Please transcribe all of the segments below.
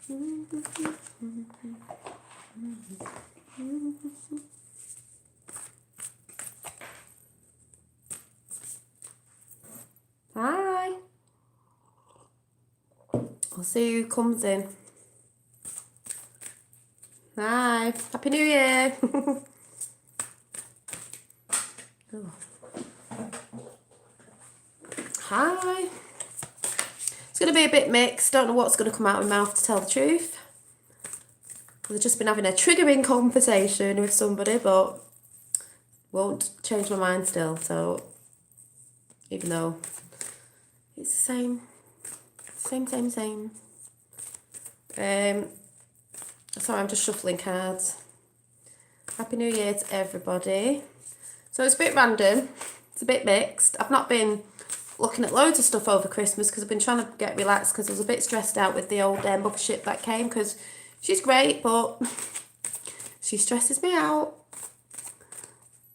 Hi. I'll see who comes in. Hi. Happy New Year. Oh. Hi. It's going to be a bit mixed. Don't know what's going to come out of my mouth, to tell the truth. I've just been having a triggering conversation with somebody, but won't change my mind still. So, even though it's the same. Sorry, I'm just shuffling cards. Happy New Year to everybody. So it's a bit random. It's a bit mixed. I've not been looking at loads of stuff over Christmas because I've been trying to get relaxed because I was a bit stressed out with the old mothership that came, because she's great, but she stresses me out.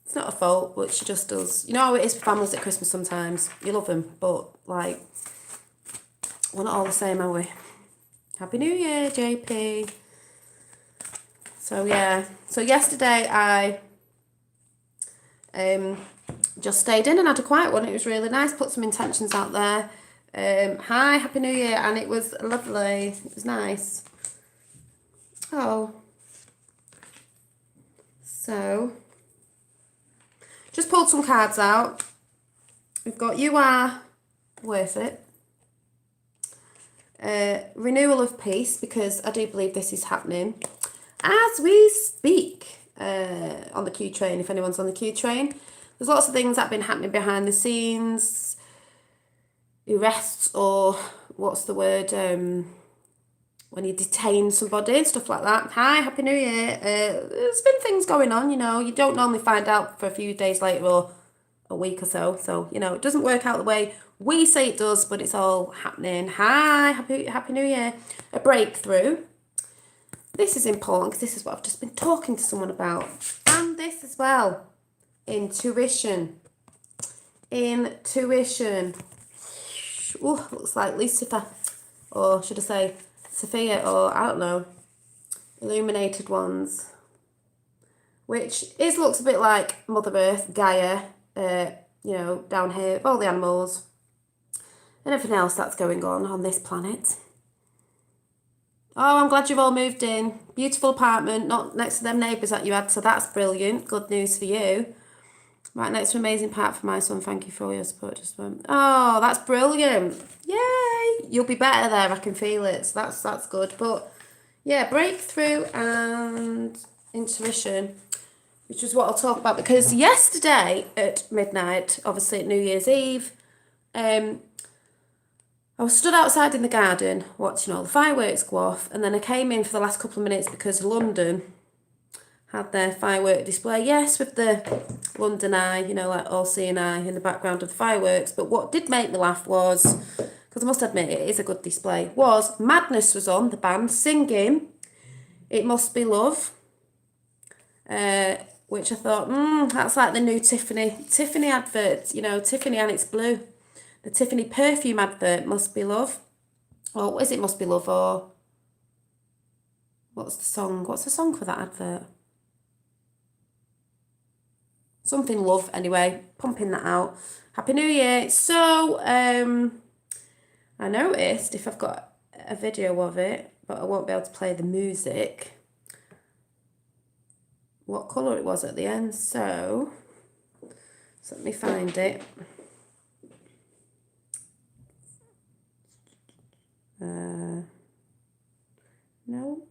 It's not her fault, but she just does. You know how it is for families at Christmas sometimes. You love them, but like, we're not all the same, are we? Happy New Year, JP. So yeah, so yesterday I just stayed in and had a quiet one. It was really nice, put some intentions out there. Hi, Happy New Year, and it was lovely. It was nice. Oh. So, just pulled some cards out. We've got You Are Worth It. Renewal of Peace, because I do believe this is happening as we speak on the Q train, if anyone's on the Q train. There's lots of things that have been happening behind the scenes, arrests, or what's the word, when you detain somebody and stuff like that. Hi, Happy New Year. There's been things going on, you know. You don't normally find out for a few days later or a week or so. So, you know, it doesn't work out the way we say it does, but it's all happening. Hi, Happy New Year. A breakthrough. This is important because this is what I've just been talking to someone about. And this as well. Intuition. Oh, looks like Lucifer. Or should I say Sophia, or I don't know. Illuminated ones. Which looks a bit like Mother Earth, Gaia, you know, down here, all the animals. And everything else that's going on this planet. Oh, I'm glad you've all moved in. Beautiful apartment, not next to them neighbours that you had, so that's brilliant. Good news for you. Right next to amazing part for my son. Thank you for all your support. Oh, that's brilliant. Yay! You'll be better there, I can feel it. So that's good. But yeah, breakthrough and intuition, which is what I'll talk about, because yesterday at midnight, obviously at New Year's Eve, I was stood outside in the garden watching all the fireworks go off, and then I came in for the last couple of minutes because London had their firework display. Yes, with the London Eye, you know, like all seeing eye in the background of the fireworks. But what did make me laugh was, because I must admit it is a good display, was Madness was on, the band, singing It Must Be Love, which I thought, that's like the new Tiffany advert, you know, Tiffany and it's blue. The Tiffany perfume advert, Must Be Love. Or is it Must Be Love, or what's the song? What's the song for that advert? Something Love, anyway. Pumping that out. Happy New Year. So, I noticed if I've got a video of it, but I won't be able to play the music, what colour it was at the end. So let me find it. No.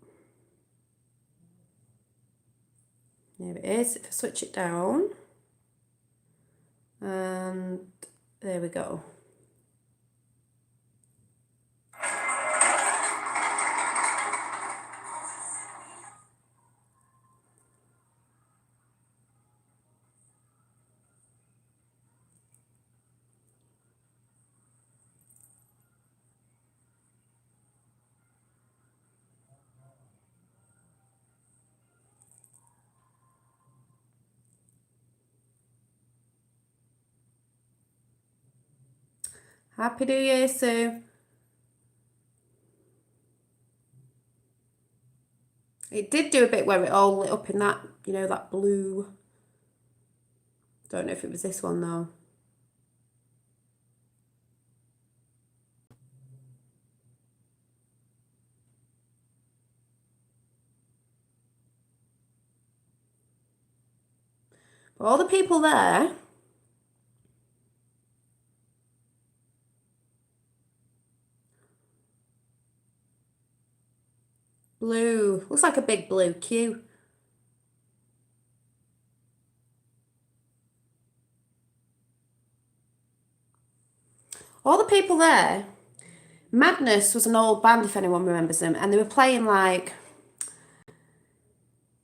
There it is. If I switch it down, and there we go. Happy New Year, Sue. It did do a bit where it all lit up in that, you know, that blue. Don't know if it was this one though. But all the people there, blue, looks like a big blue queue. All the people there, Madness was an old band if anyone remembers them, and they were playing like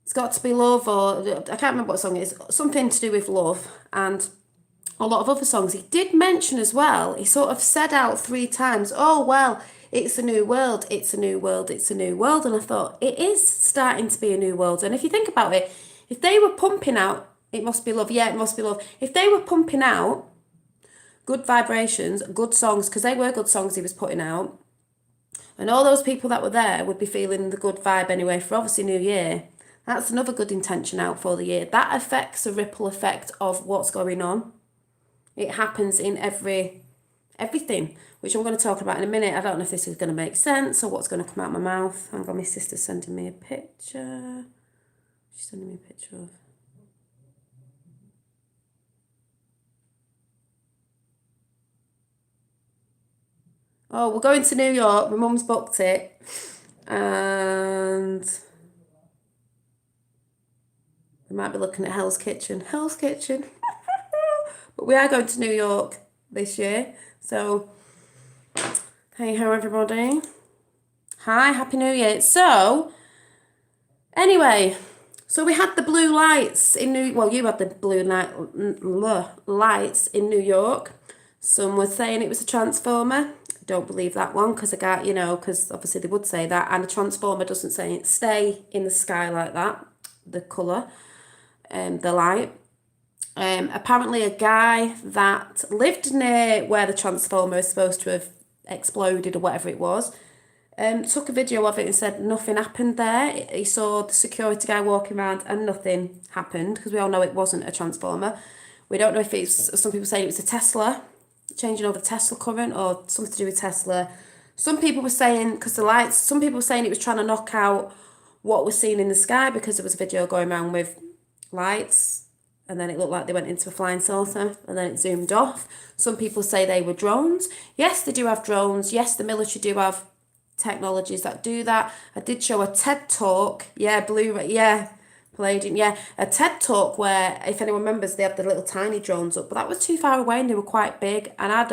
It's Got to Be Love, or I can't remember what song it is, something to do with love, and a lot of other songs. He did mention as well, he sort of said out 3 times, oh, well, it's a new world, it's a new world, it's a new world. And I thought, it is starting to be a new world. And if you think about it, if they were pumping out, it must be love, yeah, it must be love. If they were pumping out good vibrations, good songs, because they were good songs he was putting out, and all those people that were there would be feeling the good vibe anyway for obviously New Year. That's another good intention out for the year. That affects a ripple effect of what's going on. It happens in everything, which I'm going to talk about in a minute. I don't know if this is going to make sense or what's going to come out of my mouth. Hang on, my sister's sending me a picture. She's sending me a picture of... Oh, we're going to New York. My mum's booked it. And we might be looking at Hell's Kitchen. Hell's Kitchen. But we are going to New York this year. So, hey ho everybody. Hi, Happy New Year. So, anyway, so we had the blue lights in you had the blue lights in New York. Some were saying it was a transformer. I don't believe that one because because obviously they would say that, and a transformer doesn't stay in the sky like that, the colour, the light. Apparently a guy that lived near where the transformer is supposed to have exploded or whatever it was, took a video of it and said nothing happened there. He saw the security guy walking around and nothing happened, because we all know it wasn't a transformer. We don't know if it's, some people saying it was a Tesla, changing over the Tesla current or something to do with Tesla. Some people were saying, because the lights, some people were saying it was trying to knock out what was seen in the sky, because there was a video going around with lights and then it looked like they went into a flying saucer and then it zoomed off. Some people say they were drones. Yes, they do have drones. Yes, the military do have technologies that do that. I did show a TED talk. Yeah, Palladium. Yeah, a TED talk where, if anyone remembers, they had the little tiny drones up, but that was too far away and they were quite big. And I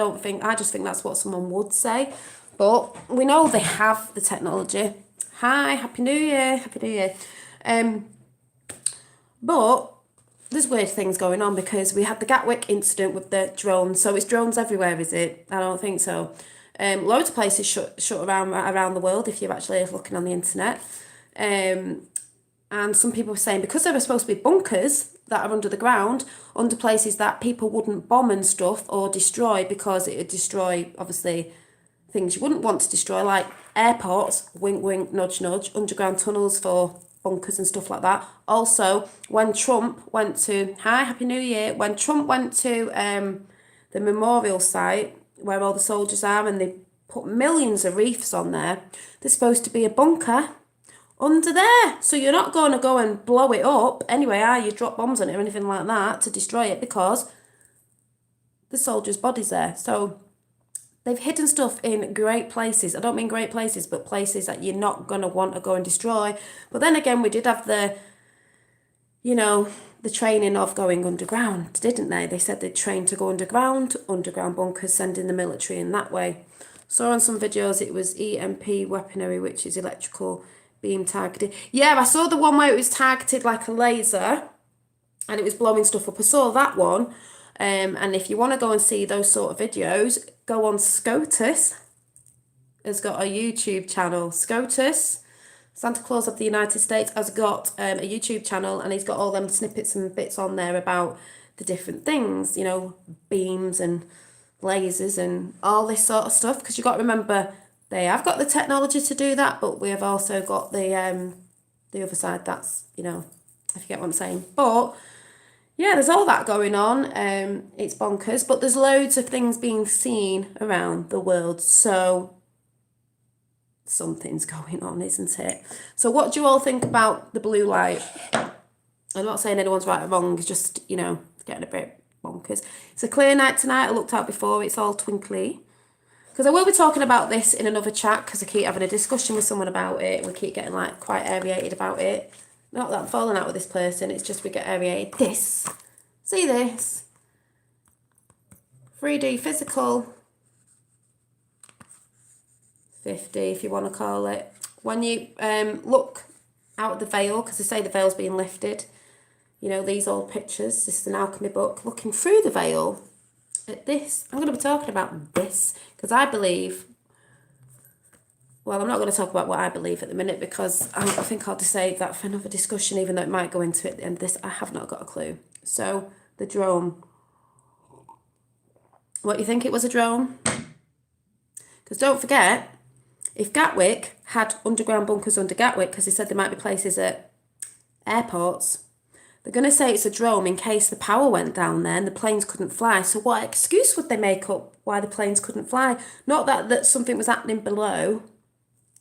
just think that's what someone would say. But we know they have the technology. Hi, Happy New Year. Happy New Year. But there's weird things going on, because we had the Gatwick incident with the drones. So it's drones everywhere, is it? I don't think so. Loads of places shut around the world if you're actually looking on the internet. And some people were saying, because they were supposed to be bunkers that are under the ground, under places that people wouldn't bomb and stuff or destroy, because it would destroy, obviously, things you wouldn't want to destroy, like airports, wink, wink, nudge, nudge, underground tunnels for bunkers and stuff like that. Also, when Trump went to, hi, Happy New Year, when Trump went to the memorial site where all the soldiers are, and they put millions of wreaths on there, there's supposed to be a bunker under there. So you're not going to go and blow it up anyway, are you? Drop bombs on it or anything like that to destroy it, because the soldiers' body's there. So they've hidden stuff in great places. I don't mean great places, but places that you're not going to want to go and destroy. But then again, we did have the training of going underground, didn't they? They said they'd trained to go underground bunkers, sending the military in that way. Saw on some videos it was EMP weaponry, which is electrical beam targeted. Yeah, I saw the one where it was targeted like a laser and it was blowing stuff up. I saw that one. And if you want to go and see those sort of videos, go on SCOTUS. Has got a YouTube channel. SCOTUS, Santa Claus of the United States, has got a YouTube channel, and he's got all them snippets and bits on there about the different things, beams and lasers and all this sort of stuff. Because you've got to remember, they have got the technology to do that, but we have also got the the other side, that's, you know, if you get what I'm saying. But yeah, there's all that going on. It's bonkers, but there's loads of things being seen around the world. So something's going on, isn't it? So what do you all think about the blue light? I'm not saying anyone's right or wrong, it's just, you know, it's getting a bit bonkers. It's a clear night tonight. I looked out before, it's all twinkly. Because I will be talking about this in another chat, because I keep having a discussion with someone about it. We keep getting like quite aerated about it. Not that I'm falling out with this person, it's just we get aerated. This. See this? 3D physical. 50 if you want to call it. When you look out of the veil, because they say the veil's being lifted, you know, these old pictures, this is an alchemy book, looking through the veil at this, I'm going to be talking about this, because I believe, well, I'm not going to talk about what I believe at the minute, because I think I'll just save that for another discussion, even though it might go into it at the end of this. I have not got a clue. So, the drone. What, you think it was a drone? Because don't forget, if Gatwick had underground bunkers under Gatwick, because they said there might be places at airports, they're going to say it's a drone in case the power went down there and the planes couldn't fly. So what excuse would they make up why the planes couldn't fly? Not that something was happening below.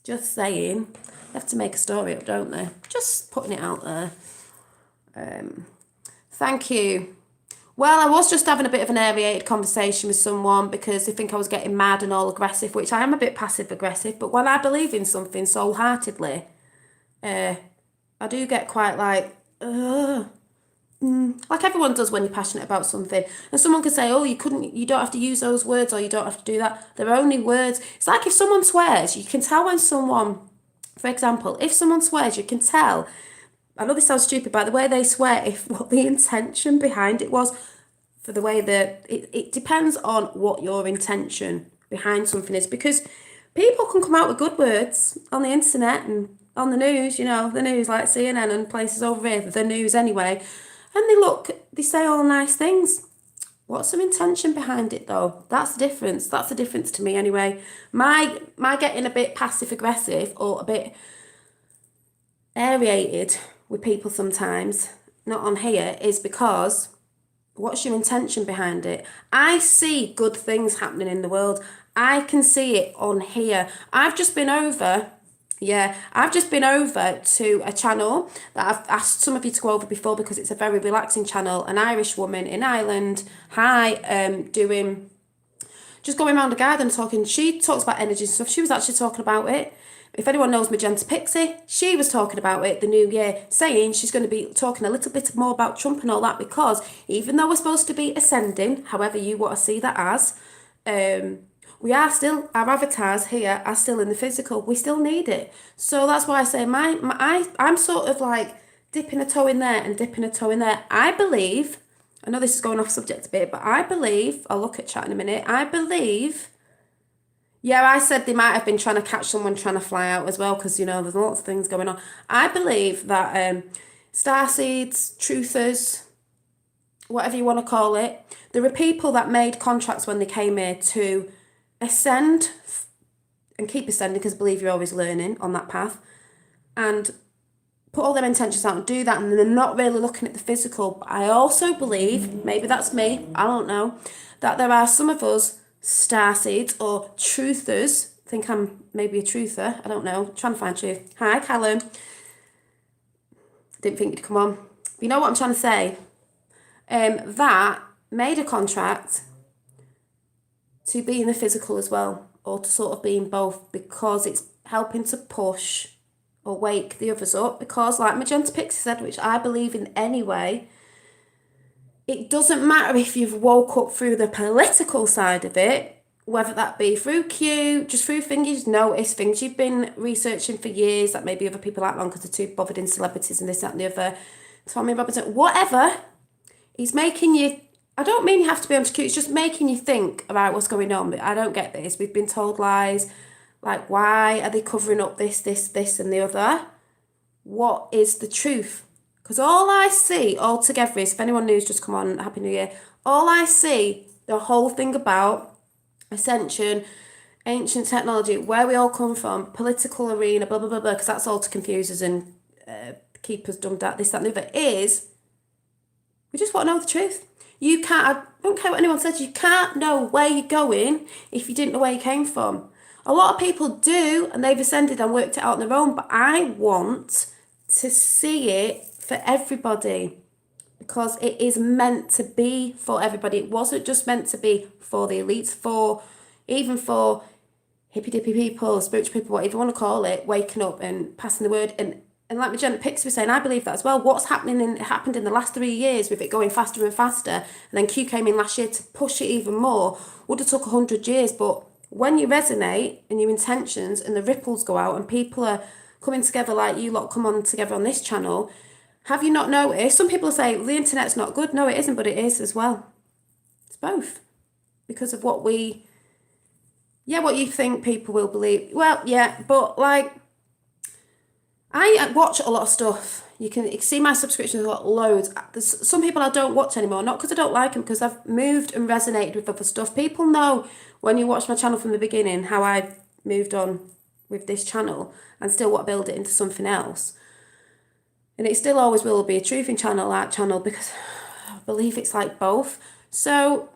Just saying. They have to make a story up, don't they? Just putting it out there. Thank you. Well, I was just having a bit of an aerated conversation with someone because they think I was getting mad and all aggressive, which I am a bit passive-aggressive, but when I believe in something soul-heartedly, I do get quite like, like everyone does when you're passionate about something. And someone could say, oh, you don't have to use those words, or you don't have to do that. They're only words. It's like if someone swears, you can tell when someone, for example, if someone swears, you can tell, I know this sounds stupid, by the way they swear, if what the intention behind it was, for the way that it depends on what your intention behind something is, because people can come out with good words on the internet and on the news, you know, the news like CNN and places over here, the news anyway, and they say all nice things. What's their intention behind it though? That's the difference. That's the difference to me anyway. My getting a bit passive aggressive or a bit aerated with people sometimes, not on here, is because what's your intention behind it? I see good things happening in the world. I can see it on here. I've just been over to a channel that I've asked some of you to go over before because it's a very relaxing channel. An Irish woman in Ireland, doing, just going around the garden talking. She talks about energy and stuff. She was actually talking about it. If anyone knows Magenta Pixie, she was talking about it the new year, saying she's going to be talking a little bit more about Trump and all that, because even though we're supposed to be ascending, however you want to see that as, we are still, our avatars here are still in the physical. We still need it. So that's why I say I'm sort of like dipping a toe in there and dipping a toe in there. I believe, I know this is going off subject a bit, but I believe, I'll look at chat in a minute, I believe, yeah, I said they might have been trying to catch someone trying to fly out as well, because, you know, there's lots of things going on. I believe that starseeds, truthers, whatever you want to call it, there are people that made contracts when they came here to ascend and keep ascending, because I believe you're always learning on that path, and put all their intentions out and do that, and they're not really looking at the physical. But I also believe, maybe that's me, I don't know, that there are some of us starseeds or truthers, I think I'm maybe a truther, I don't know, trying to find truth. Hi Callum, didn't think you'd come on. But you know what I'm trying to say, that made a contract to be in the physical as well, or to sort of be in both, because it's helping to push or wake the others up, because like Magenta Pixie said, which I believe in anyway, it doesn't matter if you've woke up through the political side of it, whether that be through Q, just through things you've noticed, things you've been researching for years that maybe other people aren't on because they're too bothered in celebrities and this, that and the other, Tommy Robinson, whatever, he's making you, I don't mean you have to be on to Q, it's just making you think about what's going on. But I don't get this. We've been told lies, like why are they covering up this and the other? What is the truth? Because all I see altogether is, if anyone knows, just come on, Happy New Year. All I see, the whole thing about ascension, ancient technology, where we all come from, political arena, blah, blah, blah, blah, because that's all to confuse us and keep us dumbed out, this, that, and the other, is we just want to know the truth. You can't, I don't care what anyone says, you can't know where you're going if you didn't know where you came from. A lot of people do, and they've ascended and worked it out on their own, but I want to see it for everybody, because it is meant to be for everybody. It wasn't just meant to be for the elites, even for hippy dippy people, spiritual people, whatever you want to call it, waking up and passing the word. And like Magenta Pixie was saying, I believe that as well. What's happened in the last 3 years with it going faster and faster, and then Q came in last year to push it even more, would have took 100 years. But when you resonate and your intentions and the ripples go out and people are coming together like you lot come on together on this channel, have you not noticed? Some people say, well, the internet's not good. No, it isn't, but it is as well. It's both. Because of what you think people will believe. Well, yeah, but like, I watch a lot of stuff. You can see my subscriptions a lot, loads. There's some people I don't watch anymore, not because I don't like them, because I've moved and resonated with other stuff. People know when you watch my channel from the beginning how I moved on with this channel and still want to build it into something else. And it still always will be a truthing channel, art channel, because I believe it's like both. So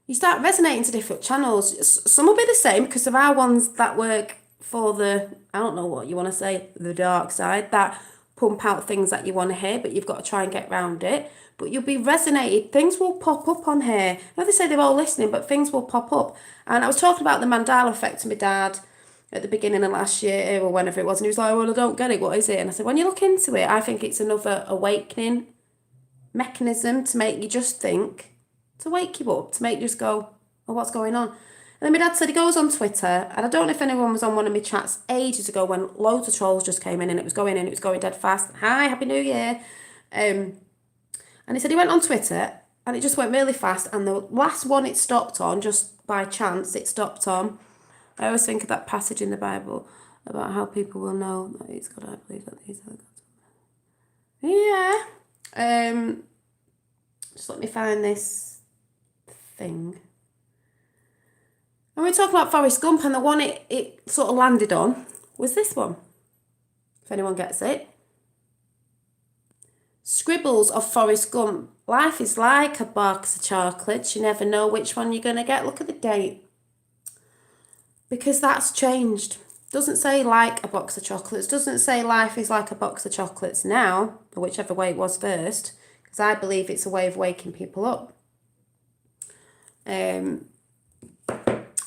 you start resonating to different channels. Some will be the same, because there are ones that work for the, I don't know what you want to say, the dark side, that pump out things that you want to hear, but you've got to try and get around it. But you'll be resonated. Things will pop up on here. I know they say they're all listening, but things will pop up. And I was talking about the Mandala effect to my dad at the beginning of last year or whenever it was, and he was like, well, I don't get it, what is it? And I said, when you look into it, I think it's another awakening mechanism to make you just think, to wake you up, to make you just go, oh, what's going on? And then my dad said he goes on Twitter, and I don't know if anyone was on one of my chats ages ago when loads of trolls just came in and it was going dead fast. Hi, Happy New Year. And he said he went on Twitter and it just went really fast, and the last one it stopped on, just by chance, it stopped on. I always think of that passage in the Bible about how people will know that he's God. I believe that these are the gods. Yeah. Just let me find this thing. And we're talking about Forrest Gump, and the one it sort of landed on was this one, if anyone gets it. Scribbles of Forrest Gump. Life is like a box of chocolates. You never know which one you're going to get. Look at the date. Because that's changed. Doesn't say like a box of chocolates. Doesn't say life is like a box of chocolates now, or whichever way it was first. Because I believe it's a way of waking people up.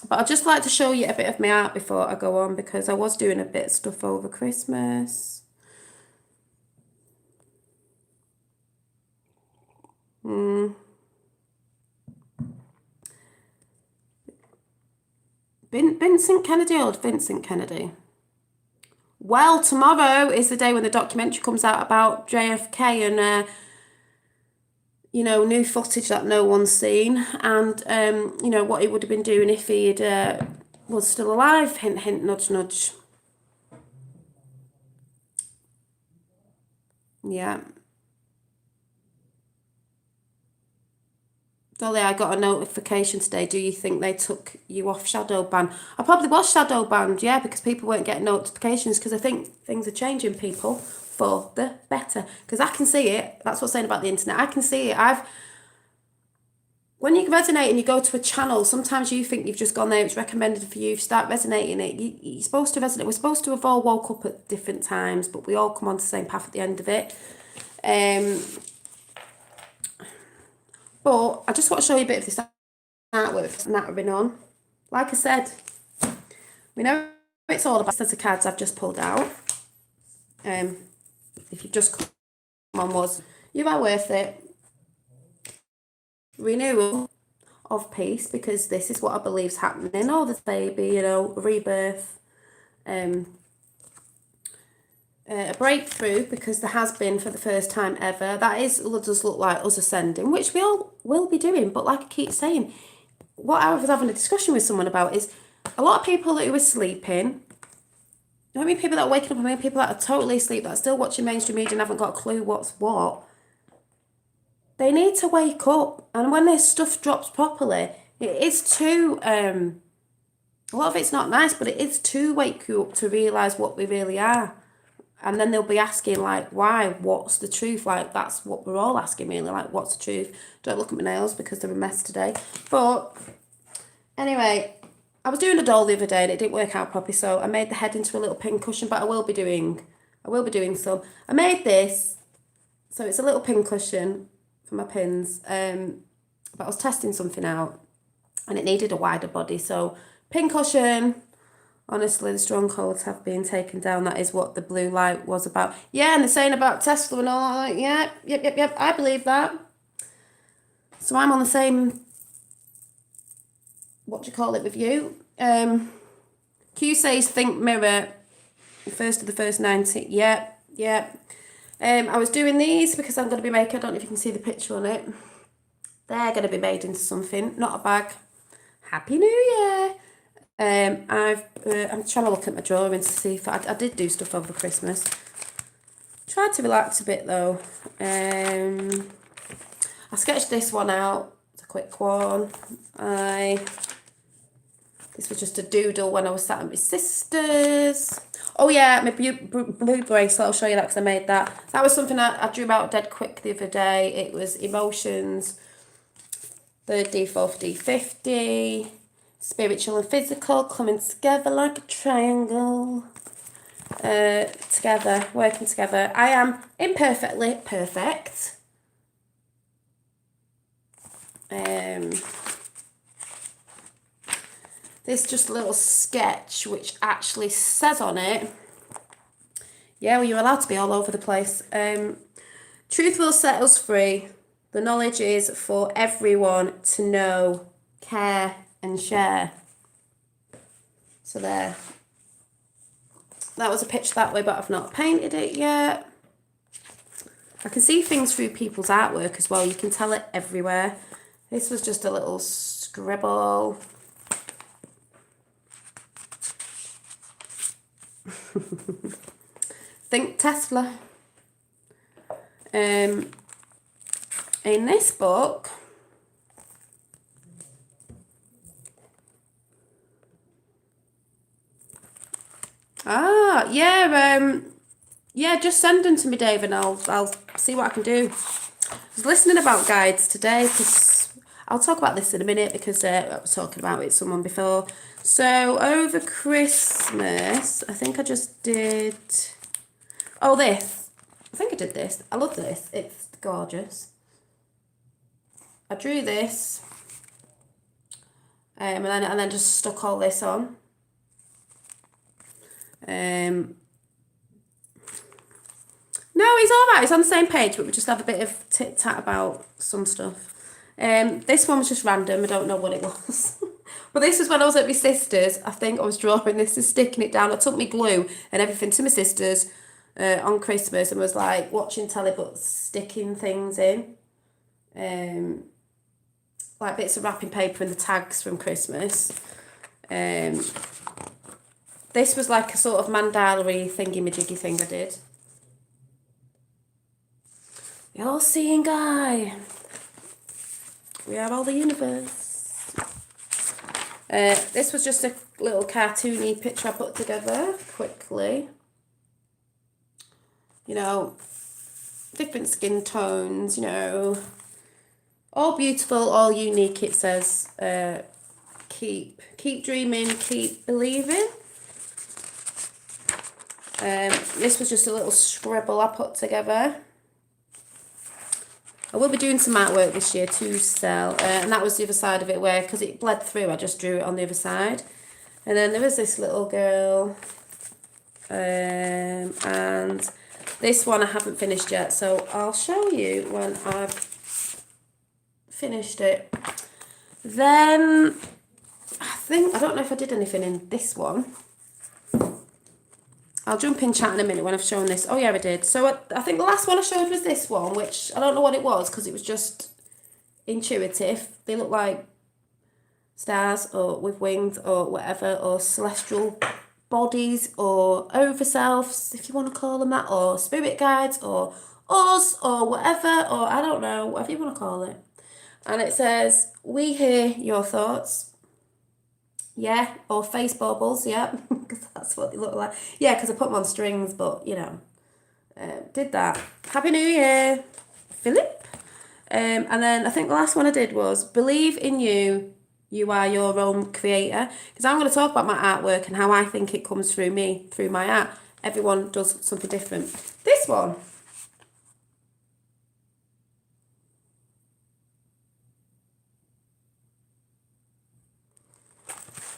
But I'd just like to show you a bit of my art before I go on, because I was doing a bit of stuff over Christmas. Vincent Kennedy, old Vincent Kennedy. Well, tomorrow is the day when the documentary comes out about JFK and new footage that no one's seen, and what he would have been doing if he was still alive. Hint, hint, nudge, nudge. Yeah. Dolly, I got a notification today. Do you think they took you off shadow ban? I probably was shadow banned, yeah, because people weren't getting notifications, because I think things are changing, people, for the better. Because I can see it. That's what's saying about the internet. I can see it. When you resonate and you go to a channel, sometimes you think you've just gone there, it's recommended for you, start resonating it. You're supposed to resonate. We're supposed to have all woke up at different times, but we all come onto the same path at the end of it. But I just want to show you a bit of this artwork nattering on. Like I said, we know it's all about sets of cards I've just pulled out. If you've just come on, you are worth it. Renewal of peace, because this is what I believe is happening. Oh, this baby, rebirth. A breakthrough, because there has been for the first time ever. That does look like us ascending, which we all will be doing. But like I keep saying, what I was having a discussion with someone about is a lot of people who are sleeping. I mean, people that are waking up, I mean, people that are totally asleep, that are still watching mainstream media and haven't got a clue what's what. They need to wake up. And when this stuff drops properly, it is to, a lot of it's not nice, but it is to wake you up to realise what we really are. And then they'll be asking, like, why? What's the truth? Like, that's what we're all asking, really. Like, what's the truth? Don't look at my nails because they're a mess today. But anyway, I was doing a doll the other day and it didn't work out properly, so I made the head into a little pin cushion, but I will be doing some. I made this, so it's a little pin cushion for my pins. But I was testing something out and it needed a wider body, so pin cushion. Honestly, the strongholds have been taken down. That is what the blue light was about. Yeah, and they're saying about Tesla and all. Like, yeah, yep. I believe that. So I'm on the same, what do you call it with you? Q says think mirror, first of the first 90. Yep. I was doing these because I'm going to be making, I don't know if you can see the picture on it. They're going to be made into something, not a bag. Happy New Year. I'm trying to look at my drawings to see if I did do stuff over Christmas. Tried to relax a bit though. I sketched this one out. It's a quick one. This was just a doodle when I was sat at my sister's. Oh yeah, my blue bracelet. I'll show you that because I made that. That was something I drew out dead quick the other day. It was emotions, 3D, 4D, 50. Spiritual and physical coming together like a triangle. Together, working together. I am imperfectly perfect. This just a little sketch which actually says on it, yeah, well, you're allowed to be all over the place. Truth will set us free. The knowledge is for everyone to know, care, and share. So there. That was a picture that way, but I've not painted it yet. I can see things through people's artwork as well. You can tell it everywhere. This was just a little scribble. Think Tesla. In this book, yeah, just send them to me, Dave, and I'll see what I can do. I was listening about guides today because I'll talk about this in a minute because I was talking about it with someone before. So over Christmas, I think I just did, this. I think I did this. I love this. It's gorgeous. I drew this and then just stuck all this on. No, it's all right. It's on the same page, but we just have a bit of tit-tat about some stuff. This one was just random. I don't know what it was. But this was when I was at my sister's. I think I was drawing this and sticking it down. I took my glue and everything to my sister's on Christmas and was like watching telly but sticking things in. Like bits of wrapping paper and the tags from Christmas. This was like a sort of mandala-y thingy-majiggy thing I did. The all-seeing eye. We are all the universe. This was just a little cartoony picture I put together quickly. You know, different skin tones, you know. All beautiful, all unique, it says. Keep dreaming, keep believing. This was just a little scribble I put together. I will be doing some artwork this year to sell, and that was the other side of it where, because it bled through, I just drew it on the other side. And then there was this little girl, and this one I haven't finished yet, so I'll show you when I've finished it. Then, I don't know if I did anything in this one. I'll jump in chat in a minute when I've shown this. Oh yeah, I did. So I think the last one I showed was this one, which I don't know what it was because it was just intuitive. They look like stars or with wings or whatever, or celestial bodies or overselves, if you want to call them that, or spirit guides or us or whatever, or I don't know, whatever you want to call it. And it says, we hear your thoughts. Yeah, or face baubles, yeah, because that's what they look like. Yeah, because I put them on strings, but you know, did that. Happy New Year, Philip. And then I think the last one I did was believe in you. You are your own creator. Because I'm going to talk about my artwork and how I think it comes through me, through my art. Everyone does something different. This one.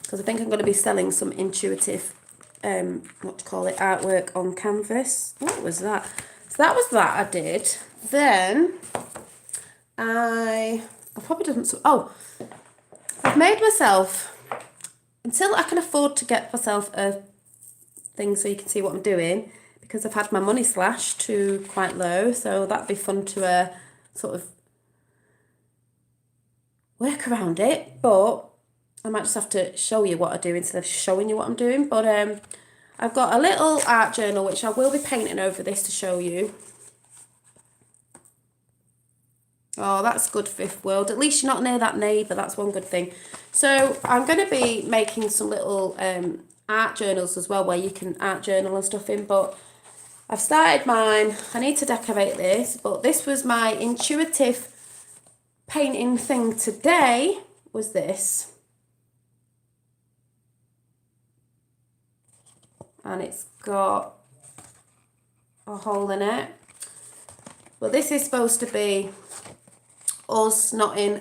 Because I think I'm going to be selling some intuitive, what do you call it, artwork on canvas. What was that? So that was that I did. Then I probably didn't. Oh, I've made myself, until I can afford to get myself a thing so you can see what I'm doing, because I've had my money slashed to quite low, so that'd be fun to sort of work around it, but I might just have to show you what I do instead of showing you what I'm doing. But I've got a little art journal which I will be painting over this to show you. Oh, that's good, Fifth World. At least you're not near that neighbour. That's one good thing. So I'm going to be making some little art journals as well, where you can art journal and stuff in. But I've started mine. I need to decorate this. But this was my intuitive painting thing today, was this. And it's got a hole in it. But this is supposed to be us, not in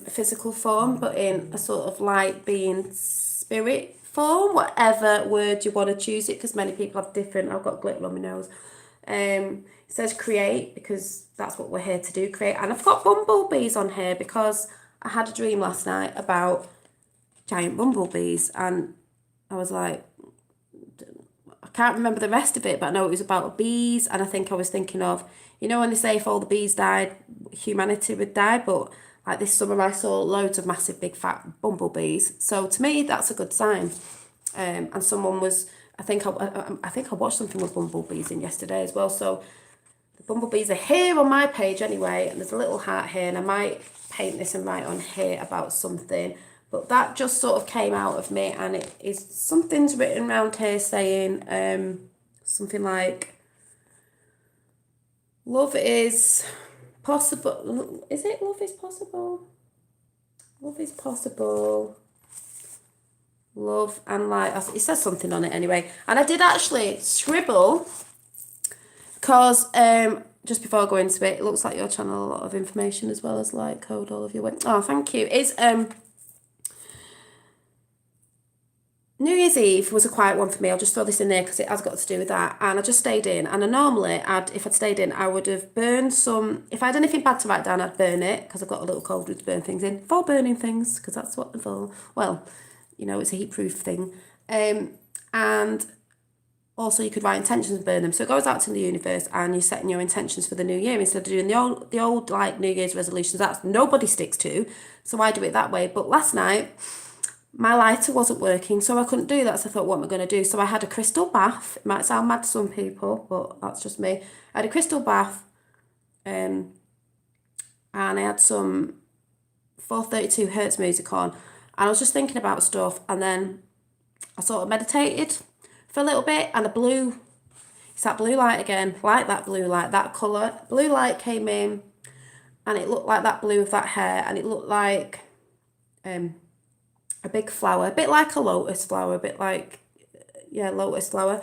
physical form, but in a sort of light being spirit form, whatever word you want to choose it, because many people have different. I've got glitter on my nose. It says create, because that's what we're here to do, create. And I've got bumblebees on here because I had a dream last night about giant bumblebees, and I was like, I can't remember the rest of it, but I know it was about bees, and I think I was thinking of, you know, when they say if all the bees died, humanity would die, but like this summer I saw loads of massive big fat bumblebees. So to me, that's a good sign. And someone was, I think I watched something with bumblebees in yesterday as well. So the bumblebees are here on my page anyway, and there's a little heart here, and I might paint this and write on here about something. But that just sort of came out of me, and it is, something's written around here saying something like, love is possible. Is it love is possible? Love is possible. Love and light. It says something on it anyway. And I did actually scribble, because just before I go into it, it looks like your channel a lot of information as well as like code all of your way. Oh, thank you. It's New Year's Eve was a quiet one for me. I'll just throw this in there because it has got to do with that. And I just stayed in. And I normally, if I'd stayed in, I would have burned some. If I had anything bad to write down, I'd burn it, because I've got a little cauldron to burn things in. For burning things, because that's what they're for. Well, you know, it's a heat-proof thing. And also you could write intentions and burn them. So it goes out to the universe, and you're setting your intentions for the new year instead of doing the old like New Year's resolutions. That's nobody sticks to. So I do it that way. But last night, my lighter wasn't working, so I couldn't do that. So I thought, what am I going to do? So I had a crystal bath. It might sound mad to some people, but that's just me. I had a crystal bath, and I had some 432 hertz music on. And I was just thinking about stuff, and then I sort of meditated for a little bit, and it's that blue light again, like that blue light, that colour. Blue light came in, and it looked like that blue of that hair, and it looked like a big flower, a bit like a lotus flower, a bit like, yeah, lotus flower.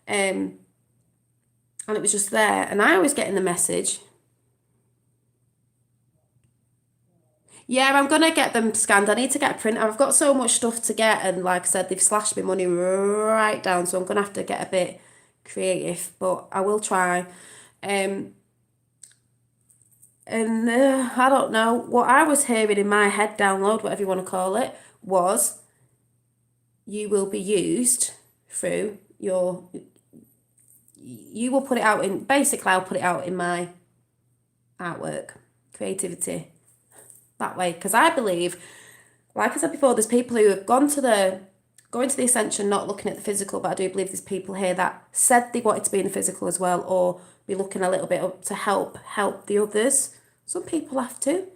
And it was just there. And I was getting the message. Yeah, I'm going to get them scanned. I need to get a printer. I've got so much stuff to get. And like I said, they've slashed my money right down. So I'm going to have to get a bit creative. But I will try. And I don't know. What I was hearing in my head, download, whatever you want to call it, was you will be used through you will put it out in, basically I'll put it out in my artwork, creativity, that way. Because I believe, like I said before, there's people who have going to the ascension not looking at the physical, but I do believe there's people here that said they wanted to be in the physical as well, or be looking a little bit up to help the others. Some people have to.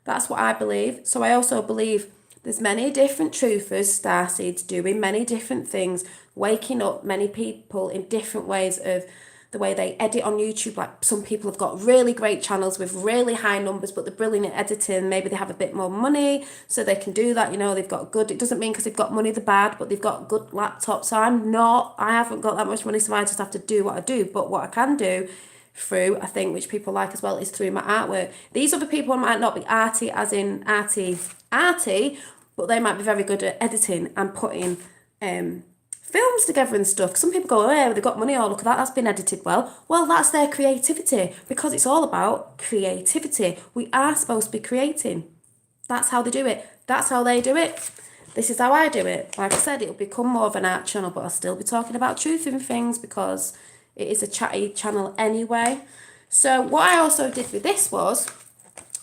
That's what I believe. So I also believe There's many different truthers, starseeds, doing many different things, waking up many people in different ways of the way they edit on YouTube. Like some people have got really great channels with really high numbers, but they're brilliant at editing. Maybe they have a bit more money, so they can do that. You know, they've got good, it doesn't mean because they've got money they're bad, but they've got good laptops. So I haven't got that much money, so I just have to do what I do. But what I can do through, I think, which people like as well, is through my artwork. These other people might not be arty, as in arty, but they might be very good at editing and putting films together and stuff. Some people go, oh, yeah, they've got money, oh, look at that, that's been edited well. Well, that's their creativity, because it's all about creativity. We are supposed to be creating. That's how they do it. That's how they do it. This is how I do it. Like I said, it'll become more of an art channel, but I'll still be talking about truth and things because it is a chatty channel anyway. So what I also did with this was,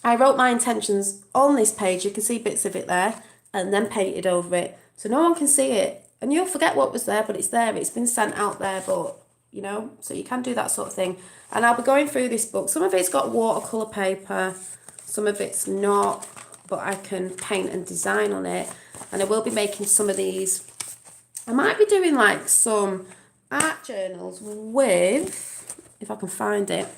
I wrote my intentions on this page. You can see bits of it there, and then painted over it. So no one can see it. And you'll forget what was there, but it's there. It's been sent out there, but, you know, so you can do that sort of thing. And I'll be going through this book. Some of it's got watercolour paper. Some of it's not, but I can paint and design on it. And I will be making some of these. I might be doing, like, some art journals with, if I can find it,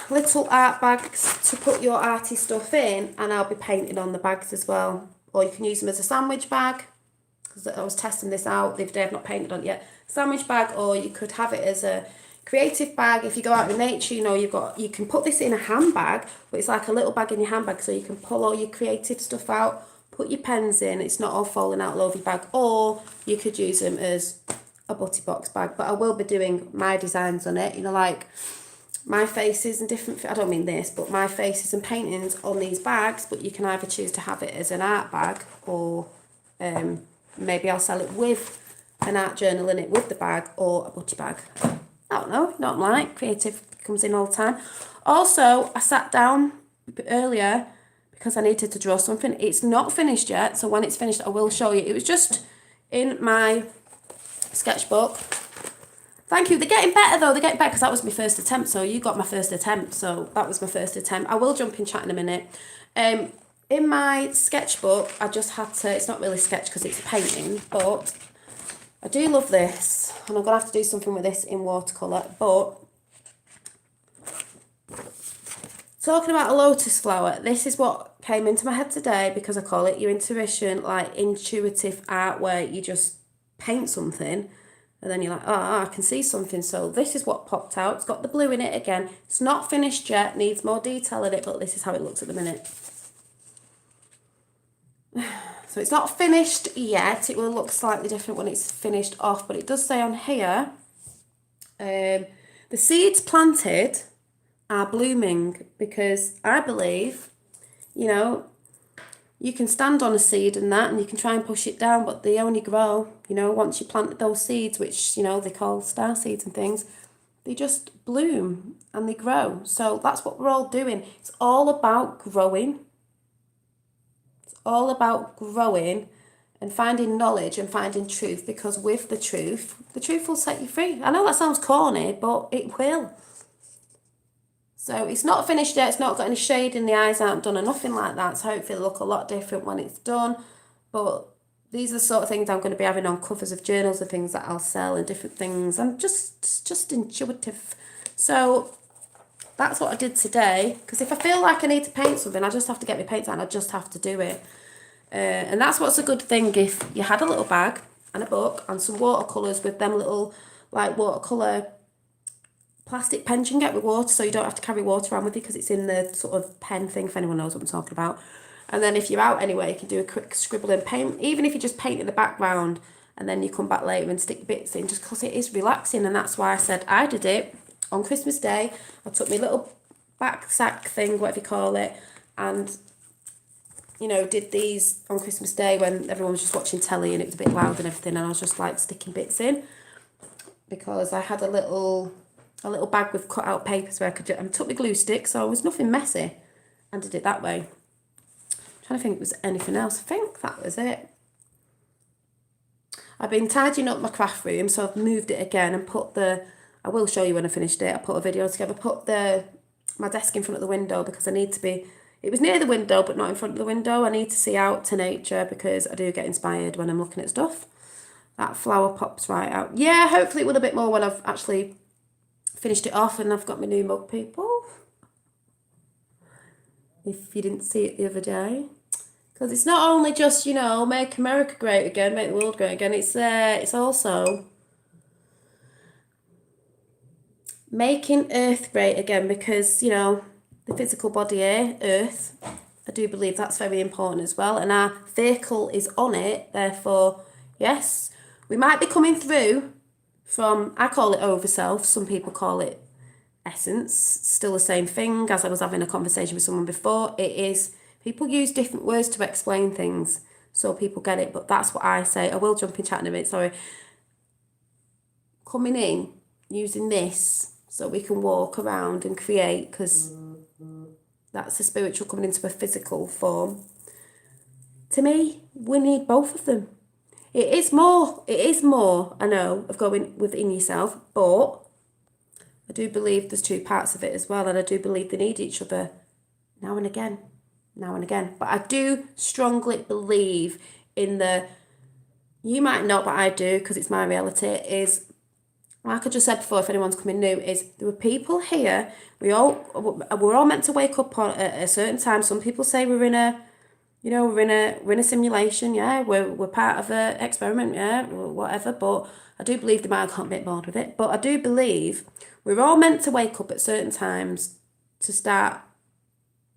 little art bags to put your arty stuff in, and I'll be painting on the bags as well. Or you can use them as a sandwich bag, because I was testing this out the other day. I've not painted on it yet. Sandwich bag, or you could have it as a creative bag. If you go out in nature, you know, you can put this in a handbag, but it's like a little bag in your handbag, so you can pull all your creative stuff out, put your pens in, it's not all falling out all over your bag. Or you could use them as a butty box bag, but I will be doing my designs on it, you know, like my faces and different, I don't mean this, but my faces and paintings on these bags. But you can either choose to have it as an art bag, or maybe I'll sell it with an art journal in it with the bag, or a butty bag. I don't know, not like, creative comes in all the time. Also, I sat down a bit earlier because I needed to draw something. It's not finished yet, so when it's finished I will show you. It was just in my sketchbook. Thank you. They're getting better though. They're getting better because that was my first attempt. So you got my first attempt. So that was my first attempt. I will jump in chat in a minute. In my sketchbook, I just had to, it's not really sketch because it's painting, but I do love this. And I'm going to have to do something with this in watercolour. But talking about a lotus flower, this is what came into my head today, because I call it your intuition, like intuitive art, where you just paint something and then you're like, oh, I can see something. So this is what popped out. It's got the blue in it again. It's not finished yet, needs more detail in it, but this is how it looks at the minute. So it's not finished yet. It will look slightly different when it's finished off, but it does say on here, the seeds planted are blooming, because I believe, you know, you can stand on a seed and that, and you can try and push it down, but they only grow, you know, once you plant those seeds, which, you know, they call star seeds and things, they just bloom and they grow. So that's what we're all doing. It's all about growing. It's all about growing and finding knowledge and finding truth, because with the truth will set you free. I know that sounds corny, but it will. So it's not finished yet, it's not got any shade in the eyes, aren't done or nothing like that, so hopefully it'll look a lot different when it's done. But these are the sort of things I'm going to be having on covers of journals and things that I'll sell and different things. I'm just intuitive. So that's what I did today, because if I feel like I need to paint something, I just have to get my paints out and I just have to do it. And that's what's a good thing, if you had a little bag and a book and some watercolours with them little, like, watercolour plastic pens you can get with water, so you don't have to carry water around with you, because it's in the sort of pen thing, if anyone knows what I'm talking about. And then if you're out anyway, you can do a quick scribble and paint, even if you just paint in the background and then you come back later and stick bits in, just because it is relaxing. And that's why I said I did it on Christmas Day. I took my little back sack thing, whatever you call it, and, you know, did these on Christmas Day when everyone was just watching telly and it was a bit loud and everything, and I was just like sticking bits in, because I had a little bag with cut out papers where I could, and took my glue stick, so it was nothing messy, and did it that way. I'm trying to think if there was anything else. I think that was it. I've been tidying up my craft room, so I've moved it again and put I will show you when I finished it, I put a video together, put my desk in front of the window, because I need to be It was near the window, but not in front of the window. I need to see out to nature because I do get inspired when I'm looking at stuff. That flower pops right out. Yeah, hopefully it will a bit more when I've actually finished it off and I've got my new mug, people. If you didn't see it the other day. Because it's not only just, make America great again, make the world great again. It's also making Earth great again because, the physical body here, Earth, I do believe that's very important as well. And our vehicle is on it. Therefore, yes, we might be coming through from, I call it over self. Some people call it essence. Still the same thing. As I was having a conversation with someone before, it is, people use different words to explain things so people get it. But that's what I say. I will jump in chat in a minute, sorry. Coming in, using this so we can walk around and create, because that's the spiritual coming into a physical form. To me, we need both of them. It is more, I know, of going within yourself, but I do believe there's two parts of it as well, and I do believe they need each other now and again. But I do strongly believe in you might not, but I do, because it's my reality, is, like I just said before, if anyone's coming new, is there were people here, we're all meant to wake up on a certain time. Some people say we're in a simulation, yeah, we're part of an experiment, yeah, whatever, but I do believe they might have got a bit bored with it, but I do believe we're all meant to wake up at certain times to start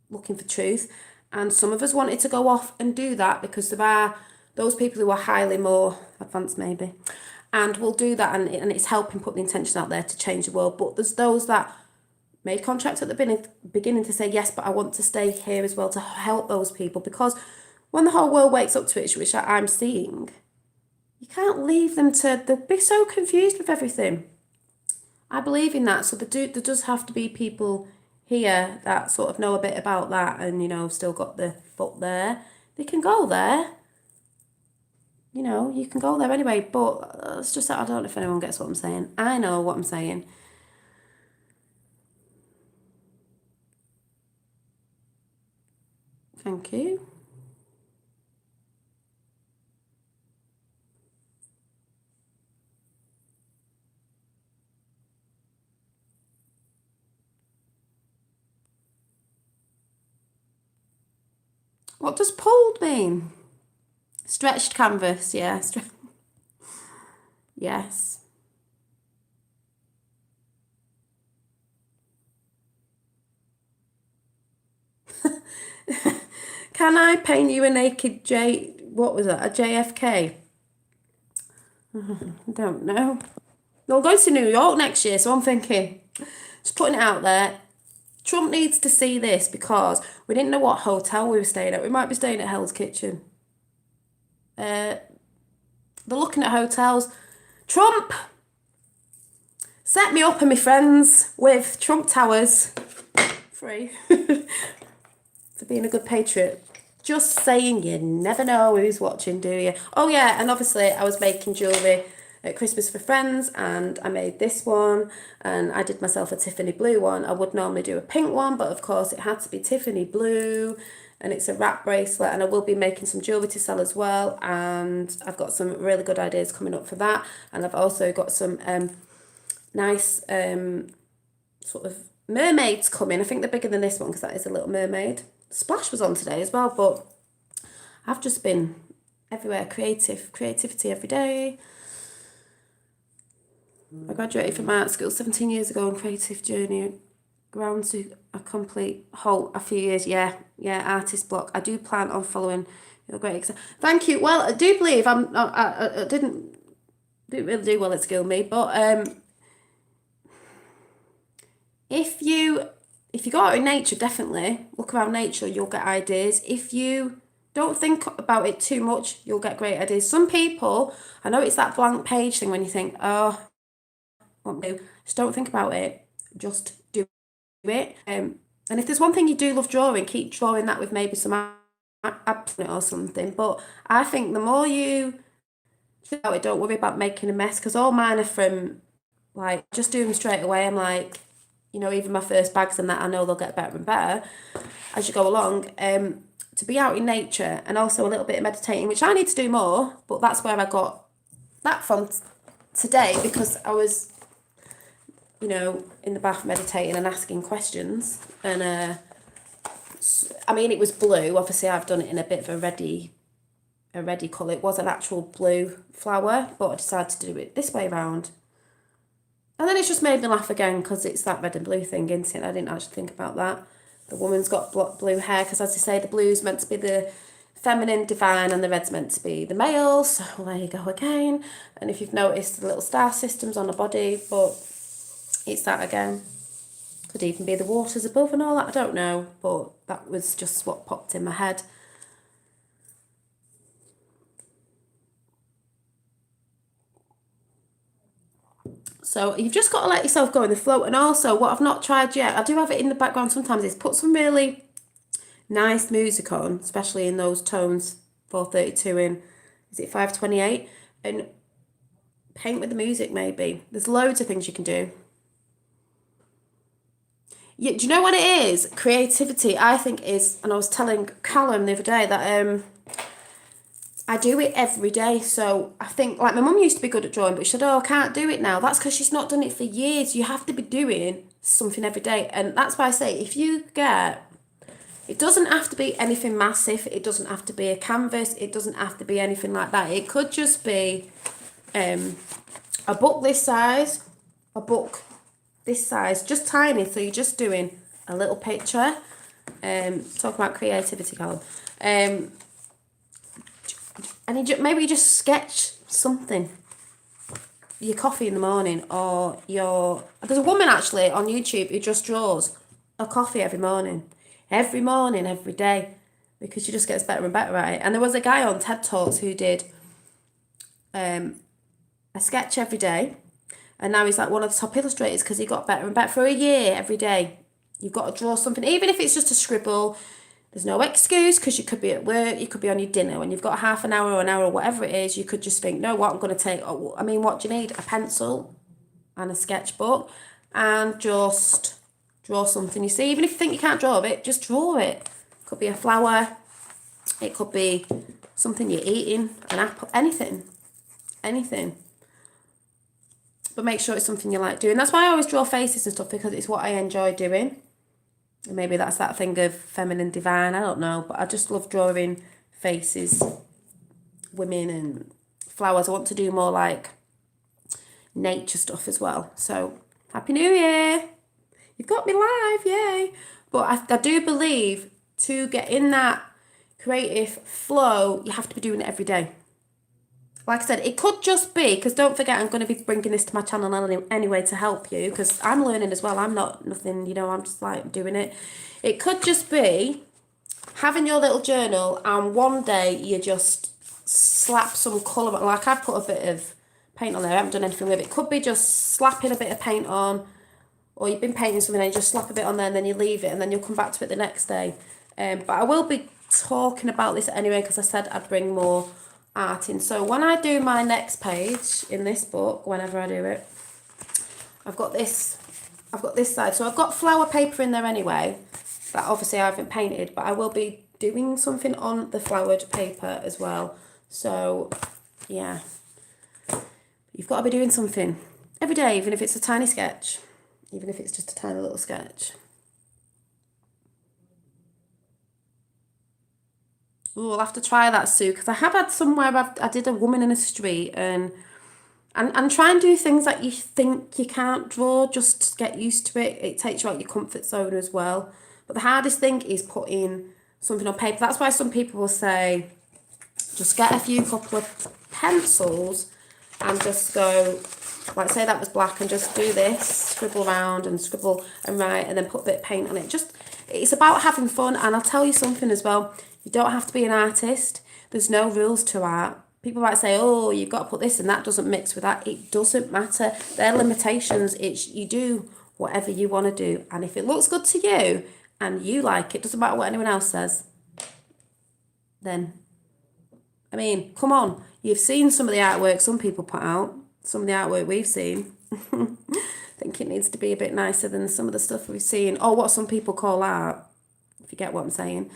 looking for truth, and some of us wanted to go off and do that because there are those people who are highly more advanced maybe, and will do that, and it's helping put the intention out there to change the world. But there's those that made contracts at the beginning to say, yes, but I want to stay here as well to help those people, because when the whole world wakes up to it, which I'm seeing, you can't leave them they'll be so confused with everything. I believe in that. So there does have to be people here that sort of know a bit about that and, still got the foot there. They can go there. You can go there anyway, but it's just that I don't know if anyone gets what I'm saying. I know what I'm saying. Thank you. What does pulled mean? Stretched canvas, yeah. Yes. Can I paint you a naked what was that, a JFK? I don't know. We'll go to New York next year, so I'm thinking, just putting it out there. Trump needs to see this because we didn't know what hotel we were staying at. We might be staying at Hell's Kitchen. They're looking at hotels. Trump, set me up and my friends with Trump Towers. Free. For being a good patriot. Just saying, you never know who's watching, do you? Oh yeah, and obviously I was making jewellery at Christmas for friends, and I made this one, and I did myself a Tiffany blue one. I would normally do a pink one, but of course it had to be Tiffany blue, and it's a wrap bracelet, and I will be making some jewellery to sell as well, and I've got some really good ideas coming up for that, and I've also got some nice sort of mermaids coming. I think they're bigger than this one because that is a little mermaid. Splash was on today as well, but I've just been everywhere, creativity every day. I graduated from art school 17 years ago, and creative journey ground to a complete a few years. Yeah, artist block. I do plan on following your great example. Thank you. Well, I do believe I didn't really do well at school, me, but if you go out in nature, definitely look around nature, you'll get ideas. If you don't think about it too much, you'll get great ideas. Some people, I know it's that blank page thing when you think, oh, what do? Just don't think about it. Just do it. And if there's one thing you do love drawing, keep drawing that with maybe some absent or something. But I think the more you think about it, don't worry about making a mess, because all mine are from, like, just do them straight away. I'm like, you know, even my first bags and that, I know they'll get better and better as you go along. To be out in nature and also a little bit of meditating, which I need to do more, but that's where I got that from today, because I was, you know, in the bath meditating and asking questions. And I mean, it was blue. Obviously, I've done it in a bit of a reddy colour. It was an actual blue flower, but I decided to do it this way around. And then it's just made me laugh again because it's that red and blue thing, isn't it? I didn't actually think about that. The woman's got blue hair because, as I say, the blue's meant to be the feminine divine and the red's meant to be the male. So there you go again. And if you've noticed the little star systems on the body, but it's that again. Could even be the waters above and all that, I don't know. But that was just what popped in my head. So you've just got to let yourself go in the flow. And also, what I've not tried yet, I do have it in the background sometimes, is put some really nice music on, especially in those tones, 432 in, is it 528? And paint with the music maybe. There's loads of things you can do. Yeah, do you know what it is? Creativity, I think, is, and I was telling Callum the other day that I do it every day. So I think, like, my mum used to be good at drawing, but she said, oh, I can't do it now. That's because she's not done it for years. You have to be doing something every day. And that's why I say, if you get, it doesn't have to be anything massive. It doesn't have to be a canvas. It doesn't have to be anything like that. It could just be a book this size, a book this size, just tiny. So you're just doing a little picture. Talk about creativity, Callum. And maybe you just sketch something. Your coffee in the morning, or there's a woman actually on YouTube who just draws a coffee every morning, every day, because she just gets better and better at it. And there was a guy on TED Talks who did a sketch every day, and now he's like one of the top illustrators because he got better and better for a year every day. You've got to draw something, even if it's just a scribble. There's no excuse, because you could be at work, you could be on your dinner, when you've got half an hour or an hour or whatever it is, you could just think, no, what I'm going to take, what do you need? A pencil and a sketchbook, and just draw something. You see, even if you think you can't draw it, just draw it. It could be a flower, it could be something you're eating, an apple, anything. But make sure it's something you like doing. That's why I always draw faces and stuff, because it's what I enjoy doing. And maybe that's that thing of feminine divine, I don't know, but I just love drawing faces, women and flowers. I want to do more like nature stuff as well. So Happy New Year. You've got me live, yay. But I do believe to get in that creative flow, you have to be doing it every day. Like I said, it could just be, because don't forget, I'm going to be bringing this to my channel anyway to help you, because I'm learning as well. I'm not nothing, you know, I'm just like doing it. It could just be having your little journal, and one day you just slap some colour on. Like I've put a bit of paint on there. I haven't done anything with it. It could be just slapping a bit of paint on, or you've been painting something and you just slap a bit on there and then you leave it and then you'll come back to it the next day. But I will be talking about this anyway, because I said I'd bring more art in. So when I do my next page in this book, whenever I do it, I've got this side. So I've got flower paper in there anyway, that obviously I haven't painted, but I will be doing something on the flowered paper as well. So yeah, you've got to be doing something every day, even if it's a tiny sketch, even if it's just a tiny little sketch. Oh, I'll have to try that, Sue, because I have had somewhere I did a woman in a street, and try and do things that you think you can't draw, just to get used to it. It takes you out your comfort zone as well. But the hardest thing is putting something on paper. That's why some people will say, just get a couple of pencils and just go, like say that was black, and just do this, scribble around and scribble and write, and then put a bit of paint on it. It's about having fun. And I'll tell you something as well, you don't have to be an artist. There's no rules to art. People might say, oh, you've got to put this and that doesn't mix with that. It doesn't matter. They're limitations. You do whatever you want to do. And if it looks good to you and you like it, doesn't matter what anyone else says, then, I mean, come on. You've seen some of the artwork some people put out, some of the artwork we've seen. think it needs to be a bit nicer than some of the stuff we've seen, or what some people call art, if you get what I'm saying.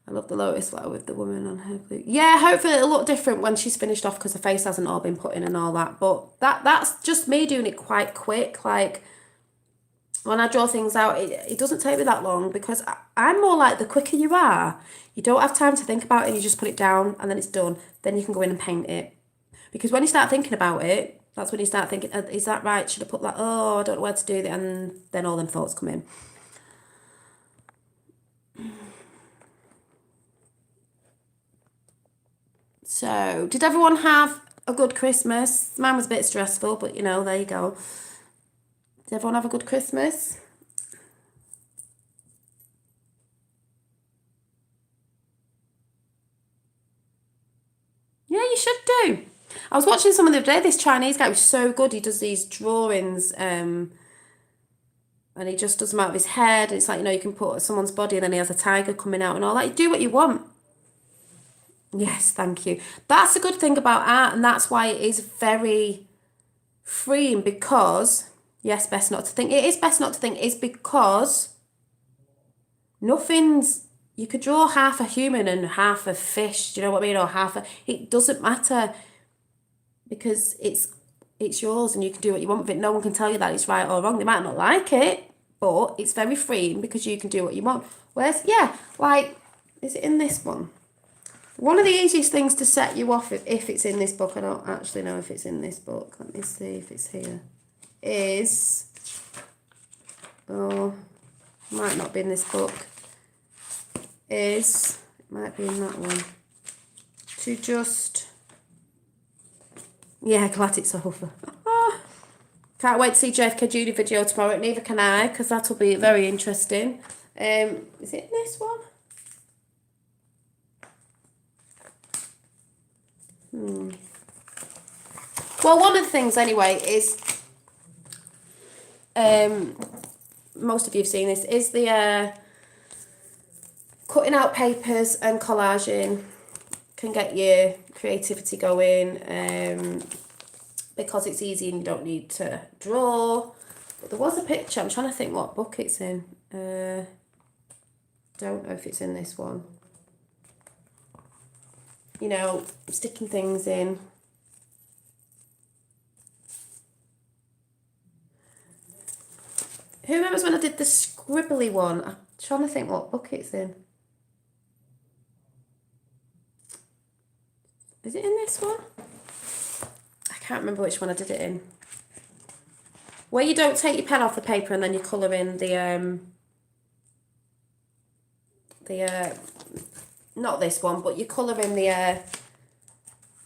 I love the lotus flower with the woman on her blue. Yeah, hopefully it'll look different when she's finished off because the face hasn't all been put in and all that. But that's just me doing it quite quick. Like, when I draw things out, it doesn't take me that long because I'm more like the quicker you are, you don't have time to think about it and you just put it down and then it's done. Then you can go in and paint it. Because when you start thinking about it, that's when you start thinking, is that right? Should I put that? Oh, I don't know where to do that. And then all them thoughts come in. So, did everyone have a good Christmas? Mine was a bit stressful, but you know, there you go. Did everyone have a good Christmas? Yeah, you should do. I was watching some of the other day, this Chinese guy was so good. He does these drawings, and he just does them out of his head. It's like, you know, you can put someone's body and then he has a tiger coming out and all that. You do what you want. Yes, thank you. That's a good thing about art, and that's why it is very freeing because, yes, best not to think. It is best not to think, is because nothing's, you could draw half a human and half a fish, do you know what I mean? Or half a, it doesn't matter because it's yours and you can do what you want with it. No one can tell you that it's right or wrong. They might not like it, but it's very freeing because you can do what you want. Whereas, yeah, like, is it in this one? One of the easiest things to set you off if it's in this book, I don't actually know if it's in this book. Let me see if it's here. Is, oh, might not be in this book. Is, it might be in that one. To just, yeah, glad it's over. Can't wait to see JFK Judy video tomorrow. Neither can I, because that'll be very interesting. Is it in this one? Well, one of the things anyway is, most of you have seen this, is the cutting out papers and collaging can get your creativity going, because it's easy and you don't need to draw. But there was a picture, I'm trying to think what book it's in. Don't know if it's in this one. You know, sticking things in. Who remembers when I did the scribbly one? I'm trying to think what book it's in. Is it in this one? I can't remember which one I did it in. Where you don't take your pen off the paper and then you colour in the not this one, but you colour in the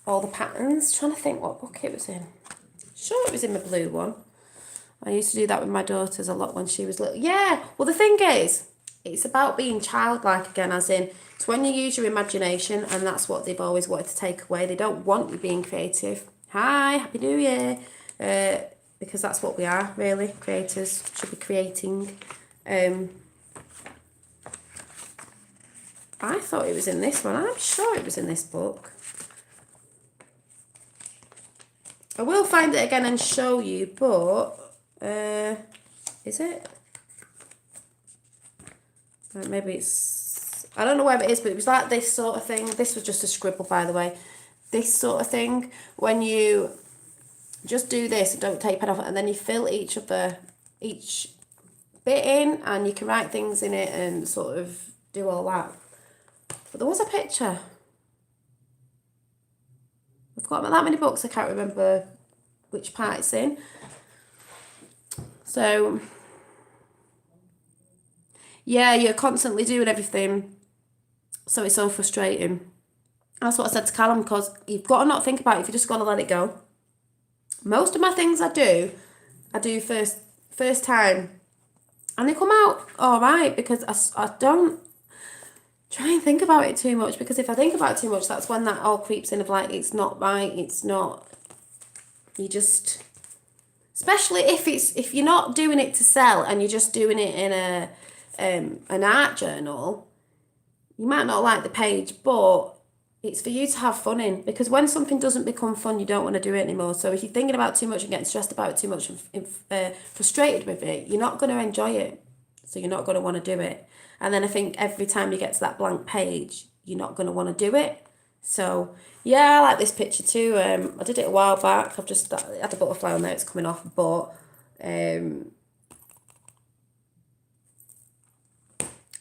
all the patterns. Trying to think what book it was in. Sure, it was in my blue one. I used to do that with my daughters a lot when she was little. Yeah, well, the thing is, it's about being childlike again, as in, it's when you use your imagination, and that's what they've always wanted to take away. They don't want you being creative. Hi, Happy New Year. Because that's what we are, really. Creators should be creating. I thought it was in this one. I'm sure it was in this book. I will find it again and show you, but is it? Maybe it's, I don't know where it is, but it was like this sort of thing. This was just a scribble, by the way. This sort of thing, when you just do this and don't take pen off it, and then you fill each bit in, and you can write things in it and sort of do all that. But there was a picture. I've got that many books, I can't remember which part it's in. So, yeah, you're constantly doing everything, so it's so frustrating. That's what I said to Callum, because you've got to not think about it, if you just got to let it go. Most of my things I do first time, and they come out all right, because I don't try and think about it too much, because if I think about it too much, that's when that all creeps in of like, it's not right, it's not, you just, especially if you're not doing it to sell and you're just doing it in an art journal, you might not like the page, but It's for you to have fun in, because when something doesn't become fun, you don't want to do it anymore. So if you're thinking about too much and getting stressed about it too much and frustrated with it, you're not going to enjoy it. So you're not going to want to do it. And then I think every time you get to that blank page, you're not going to want to do it. So yeah, I like this picture too. I did it a while back. I've just had a butterfly on there. It's coming off, but I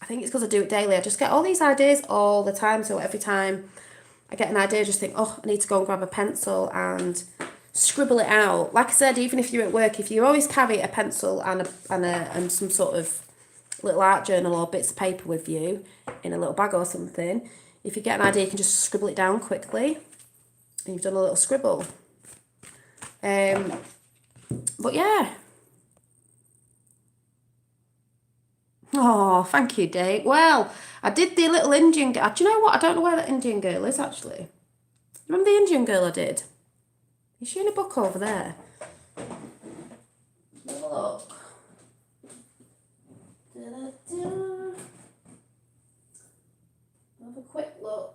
think it's because I do it daily. I just get all these ideas all the time. So every time I get an idea, I just think, oh, I need to go and grab a pencil and scribble it out. Like I said, even if you're at work, if you always carry a pencil and some sort of little art journal or bits of paper with you in a little bag or something, if you get an idea, you can just scribble it down quickly and you've done a little scribble. But yeah. Oh, thank you, Dave. Well, I did the little Indian girl. Do you know what? I don't know where that Indian girl is, actually. Remember the Indian girl I did? Is she in a book over there? Have a look. Da-da-da. Have a quick look.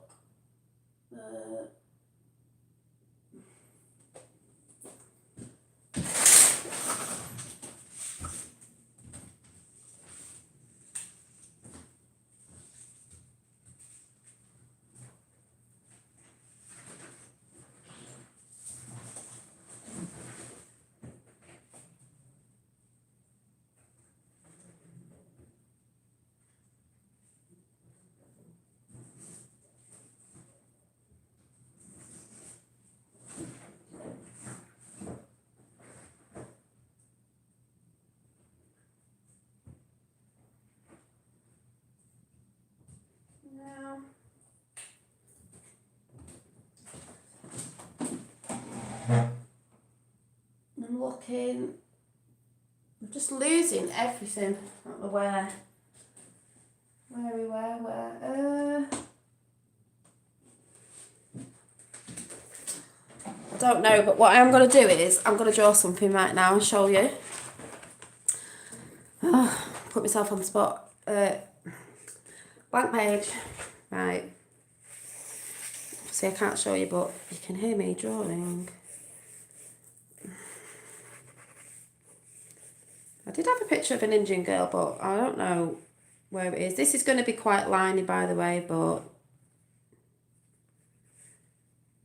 I'm looking. I'm just losing everything. I don't know where. Where? I don't know, but what I am going to do is I'm going to draw something right now and show you. Put myself on the spot. Blank page. Right. See, I can't show you, but you can hear me drawing. I did have a picture of an Indian girl, but I don't know where it is. This is going to be quite liney, by the way, but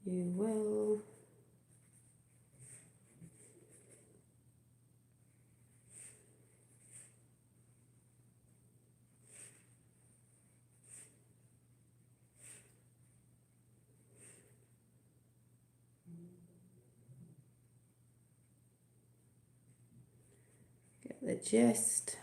you will... get the gist.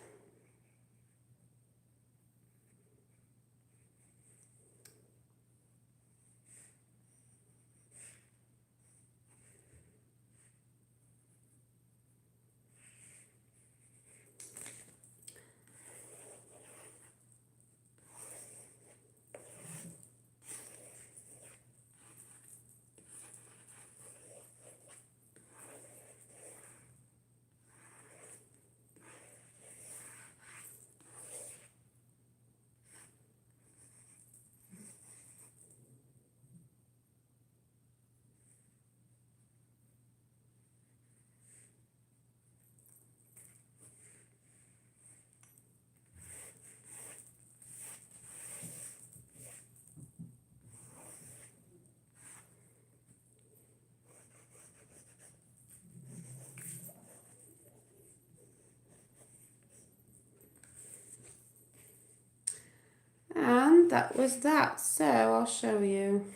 And that was that. So I'll show you.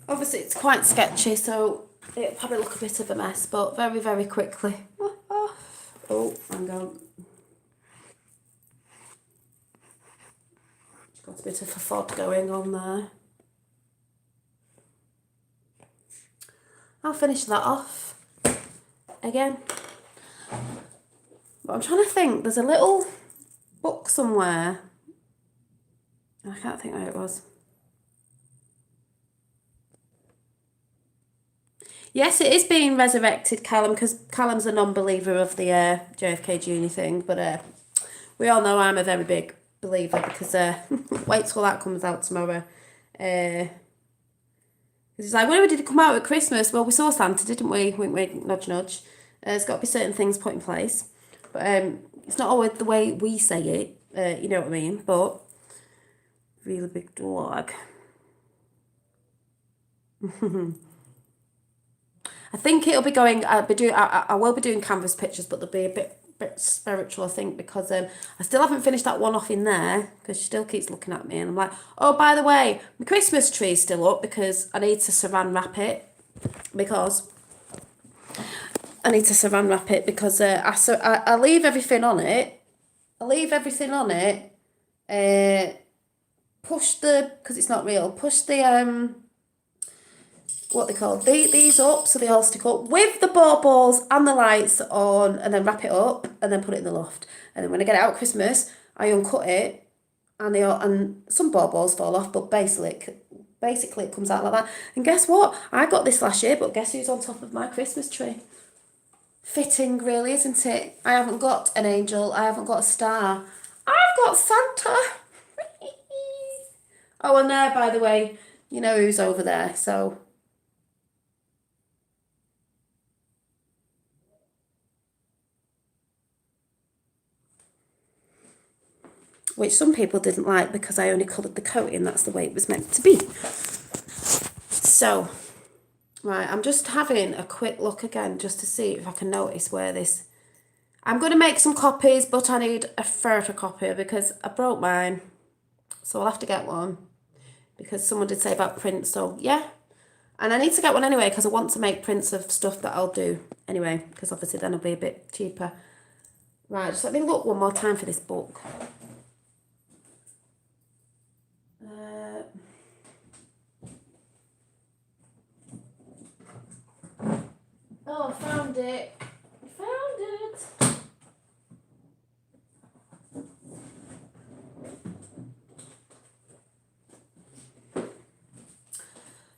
Obviously it's quite sketchy, so it'll probably look a bit of a mess, but very, very quickly. Oh, hang on. Got a bit of a fod going on there. I'll finish that off again. But I'm trying to think, there's a little book somewhere. I can't think where it was. Yes, it is being resurrected, Callum, because Callum's a non-believer of the JFK Jr. thing, but we all know I'm a very big believer because wait till that comes out tomorrow. It's like, when did it come out at Christmas? Well, we saw Santa, didn't we? Wink, wink, nudge, nudge. There's got to be certain things put in place. But it's not always the way we say it, you know what I mean? But, really big dog. I think it'll be going, I will be doing canvas pictures, but they'll be a bit spiritual, I think, because I still haven't finished that one off in there, because she still keeps looking at me, and I'm like, oh, by the way, my Christmas tree's still up, because I need to saran wrap it, because I leave everything on it, push because it's not real, push the, what they call these up so they all stick up with the balls and the lights on, and then wrap it up and then put it in the loft. And then when I get it out Christmas, I uncut it, and some balls fall off, but basically it comes out like that. And guess what? I got this last year, but guess who's on top of my Christmas tree? Fitting, really, isn't it? I haven't got an angel. I haven't got a star. I've got Santa. Oh, and there, by the way, you know who's over there, so... which some people didn't like because I only coloured the coating. That's the way it was meant to be. So, right, I'm just having a quick look again just to see if I can notice where this... I'm going to make some copies, but I need a photocopy because I broke mine. So I'll have to get one because someone did say about prints. So, yeah. And I need to get one anyway because I want to make prints of stuff that I'll do anyway, because obviously then it'll be a bit cheaper. Right, just let me look one more time for this book. Oh, I found it.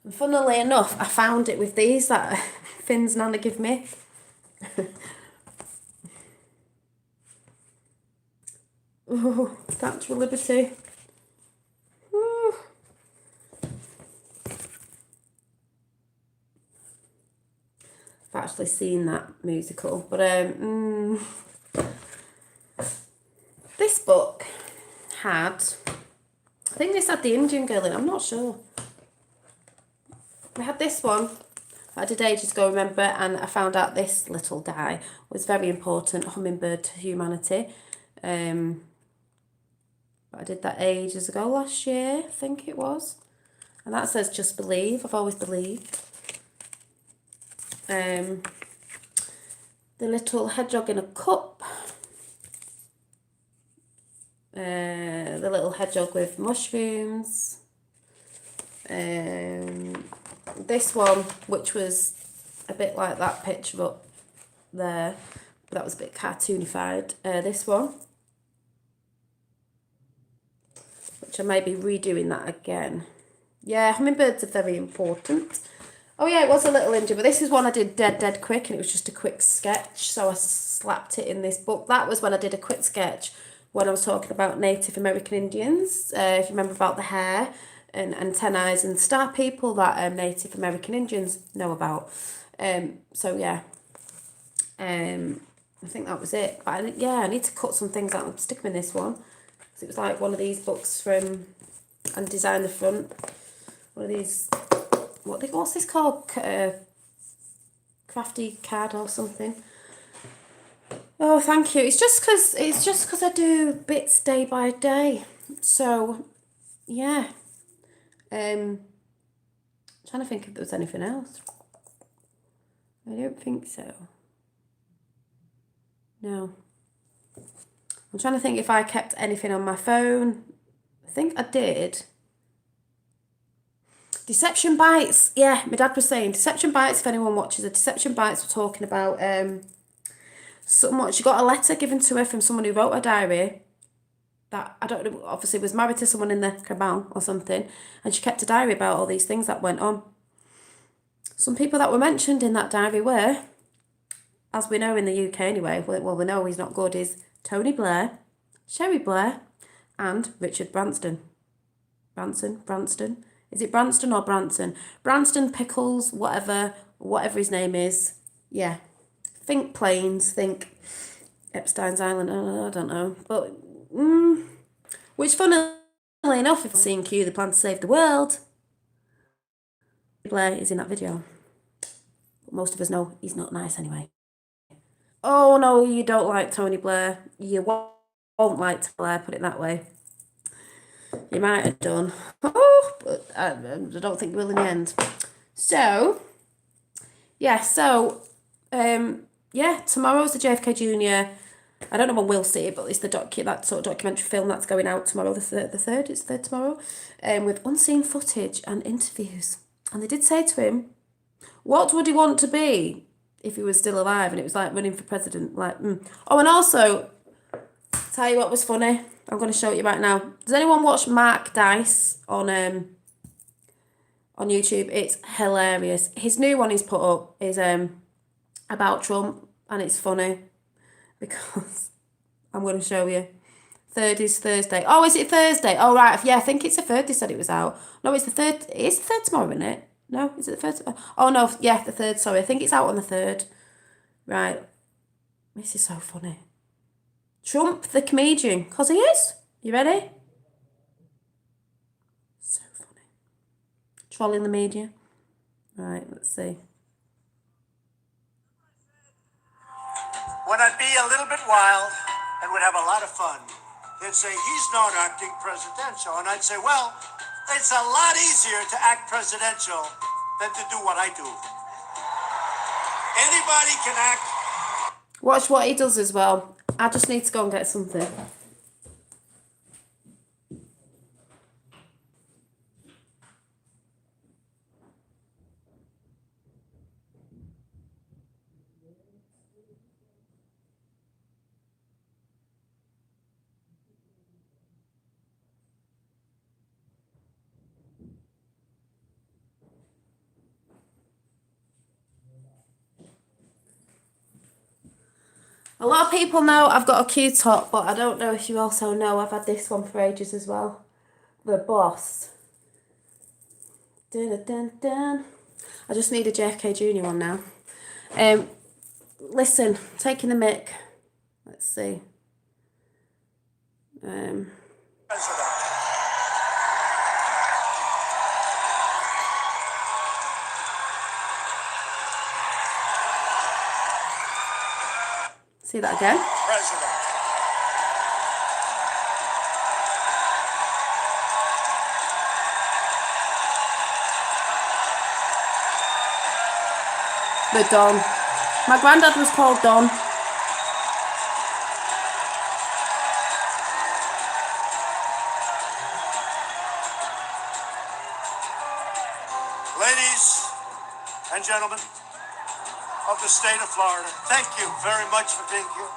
And funnily enough, I found it with these that Finn's Nana give me. Oh, Statue of Liberty. Ooh. I've actually seen that musical, but this book had, I think this had the Indian girl in it, I'm not sure. We had this one I did ages ago, remember, and I found out this little die was very important, Hummingbird to Humanity. But I did that ages ago, last year, I think it was. And that says just believe, I've always believed. The little hedgehog in a cup. The little hedgehog with mushrooms. This one, which was a bit like that picture up there, but that was a bit cartoonified. This one, which I may be redoing that again. Yeah, hummingbirds are very important. Oh yeah, it was a little Indian, but this is one I did dead quick, and it was just a quick sketch, so I slapped it in this book. That was when I did a quick sketch when I was talking about Native American Indians, if you remember about the hair and 10 eyes and star people that Native American Indians know about. So yeah, I think that was it. But I need to cut some things out and stick them in this one, because it was like one of these books from, and design the front. One of these, what's this called? Crafty card or something. Oh, thank you. It's just because I do bits day by day. So, yeah. Trying to think if there was anything else. I don't think so. No. I'm trying to think if I kept anything on my phone. I think I did. Deception Bites. Yeah, my dad was saying Deception Bites, if anyone watches it. Deception Bites were talking about someone, she got a letter given to her from someone who wrote a diary that, I don't know, obviously was married to someone in the cabal or something, and she kept a diary about all these things that went on. Some people that were mentioned in that diary were, as we know in the UK anyway, well, we know he's not good, is Tony Blair, Sherry Blair, and Richard Branston. Branston? Is it Branston or Branson? Branston Pickles, whatever his name is. Yeah. Think planes, think Epstein's Island. I don't know. But, which funnily enough, if you've seen Q, they plan to save the world. Blair is in that video. But most of us know he's not nice anyway. Oh no, you don't like Tony Blair. You won't like Tony Blair, put it that way. You might have done. Oh, but I don't think you will in the end. So, yeah, tomorrow's the JFK Jr. I don't know when we'll see it, but it's that sort of documentary film that's going out tomorrow, the third, it's the third tomorrow, with unseen footage and interviews. And they did say to him, what would he want to be if he was still alive? And it was like running for president. Oh, and also, tell you what was funny. I'm going to show it you right now. Does anyone watch Mark Dice on YouTube? It's hilarious. His new one he's put up is about Trump, and it's funny because I'm going to show you. Third is Thursday. Oh, is it Thursday? Oh, right. Yeah, I think it's the third. They said it was out. No, it's the third. It's the third tomorrow, isn't it? No, is it the third? Oh, no. Yeah, the third. Sorry. I think it's out on the third. Right. This is so funny. Trump, the comedian. Because he is. You ready? So funny. Trolling the media. Right, let's see. When I'd be a little bit wild and would have a lot of fun, they'd say, he's not acting presidential. And I'd say, well, it's a lot easier to act presidential than to do what I do. Anybody can act. Watch what he does as well. I just need to go and get something. A lot of people know I've got a Q-top, but I don't know if you also know I've had this one for ages as well. The Boss. Dun, dun, dun, dun. I just need a JFK Jr. one now. Listen, taking the mic. Let's see. See that again? President. The Don. My granddad was called Don. Ladies and gentlemen of the state of Florida, thank you very much for being here.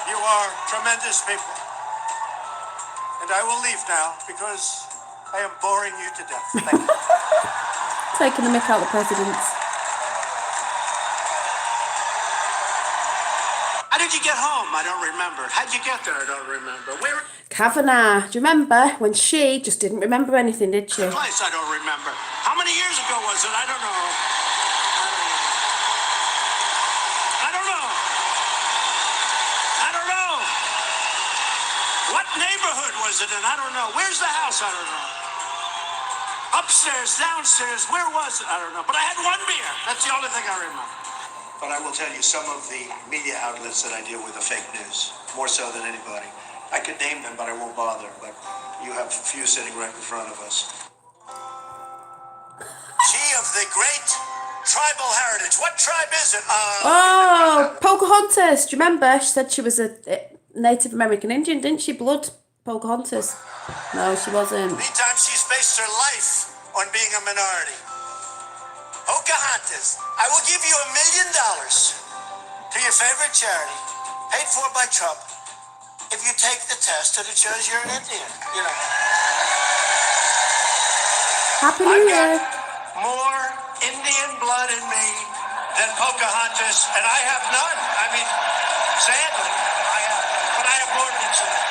You are tremendous people. And I will leave now because I am boring you to death. Thank you. Taking the mick out of the presidents. How did you get home? I don't remember. How'd you get there? I don't remember. Where? Kavanagh. Do you remember when she just didn't remember anything, did she? Place I don't remember. How many years ago was it? I don't know. I don't know. I don't know. What neighborhood was it in? I don't know. Where's the house? I don't know. Upstairs, downstairs, where was it? I don't know. But I had one beer. That's the only thing I remember. But I will tell you, some of the media outlets that I deal with are fake news, more so than anybody. I could name them, but I won't bother. But you have a few sitting right in front of us. She of the great tribal heritage. What tribe is it? Oh, Pocahontas. Do you remember? She said she was a Native American Indian, didn't she? Blood Pocahontas. No, she wasn't. Meantime, she's based her life on being a minority. Pocahontas, I will give you $1 million to your favorite charity, paid for by Trump, if you take the test that it shows you're an Indian. You know. Happy New Year. More Indian blood in me than Pocahontas, and I have none. I mean, sadly, I have none, but I have more than that.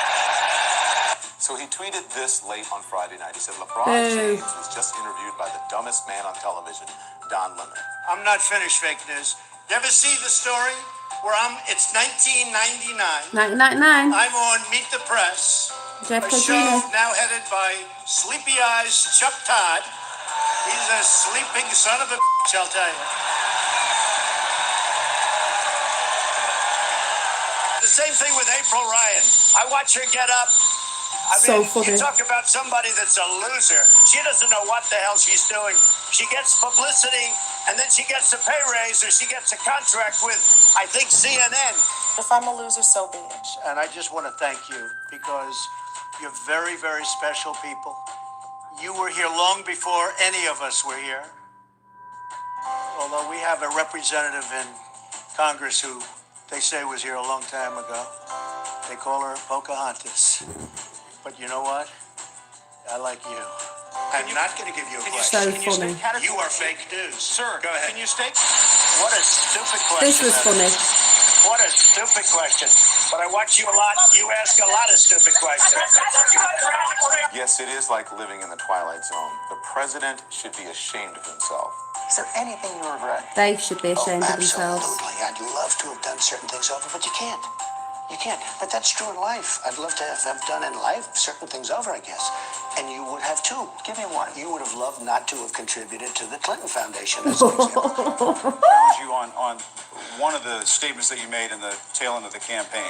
So So he tweeted this late on Friday night. He said, LeBron James was just interviewed by the dumbest man on television, Don Lemon. I'm not finished, fake news. You ever see the story where it's 1999. 1999. I'm on Meet the Press, a JFK show Jr. now headed by Sleepy Eyes Chuck Todd. He's a sleeping son of a bitch, I'll tell you. The same thing with April Ryan. I watch her get up. So funny. You talk about somebody that's a loser. She doesn't know what the hell she's doing. She gets publicity, and then she gets a pay raise, or she gets a contract with, I think, CNN. If I'm a loser, so be it. And I just want to thank you because you're very, very special people. You were here long before any of us were here. Although we have a representative in Congress who they say was here a long time ago. They call her Pocahontas. But you know what? I like you. I'm not going to give you a question. So funny. You are fake news. Sir, go ahead. can you state? What a stupid question. This was that funny. is. What a stupid question. But I watch you a lot. You ask a lot of stupid questions. Yes, it is like living in the Twilight Zone. The president should be ashamed of himself. Is there anything you regret? They should be ashamed of themselves. Absolutely. I'd love to have done certain things over, but you can't. You can't. But that's true in life. I'd love to have done in life certain things over, I guess. And you would have too. Give me one. You would have loved not to have contributed to the Clinton Foundation, as an example. challenge you on one of the statements that you made in the tail end of the campaign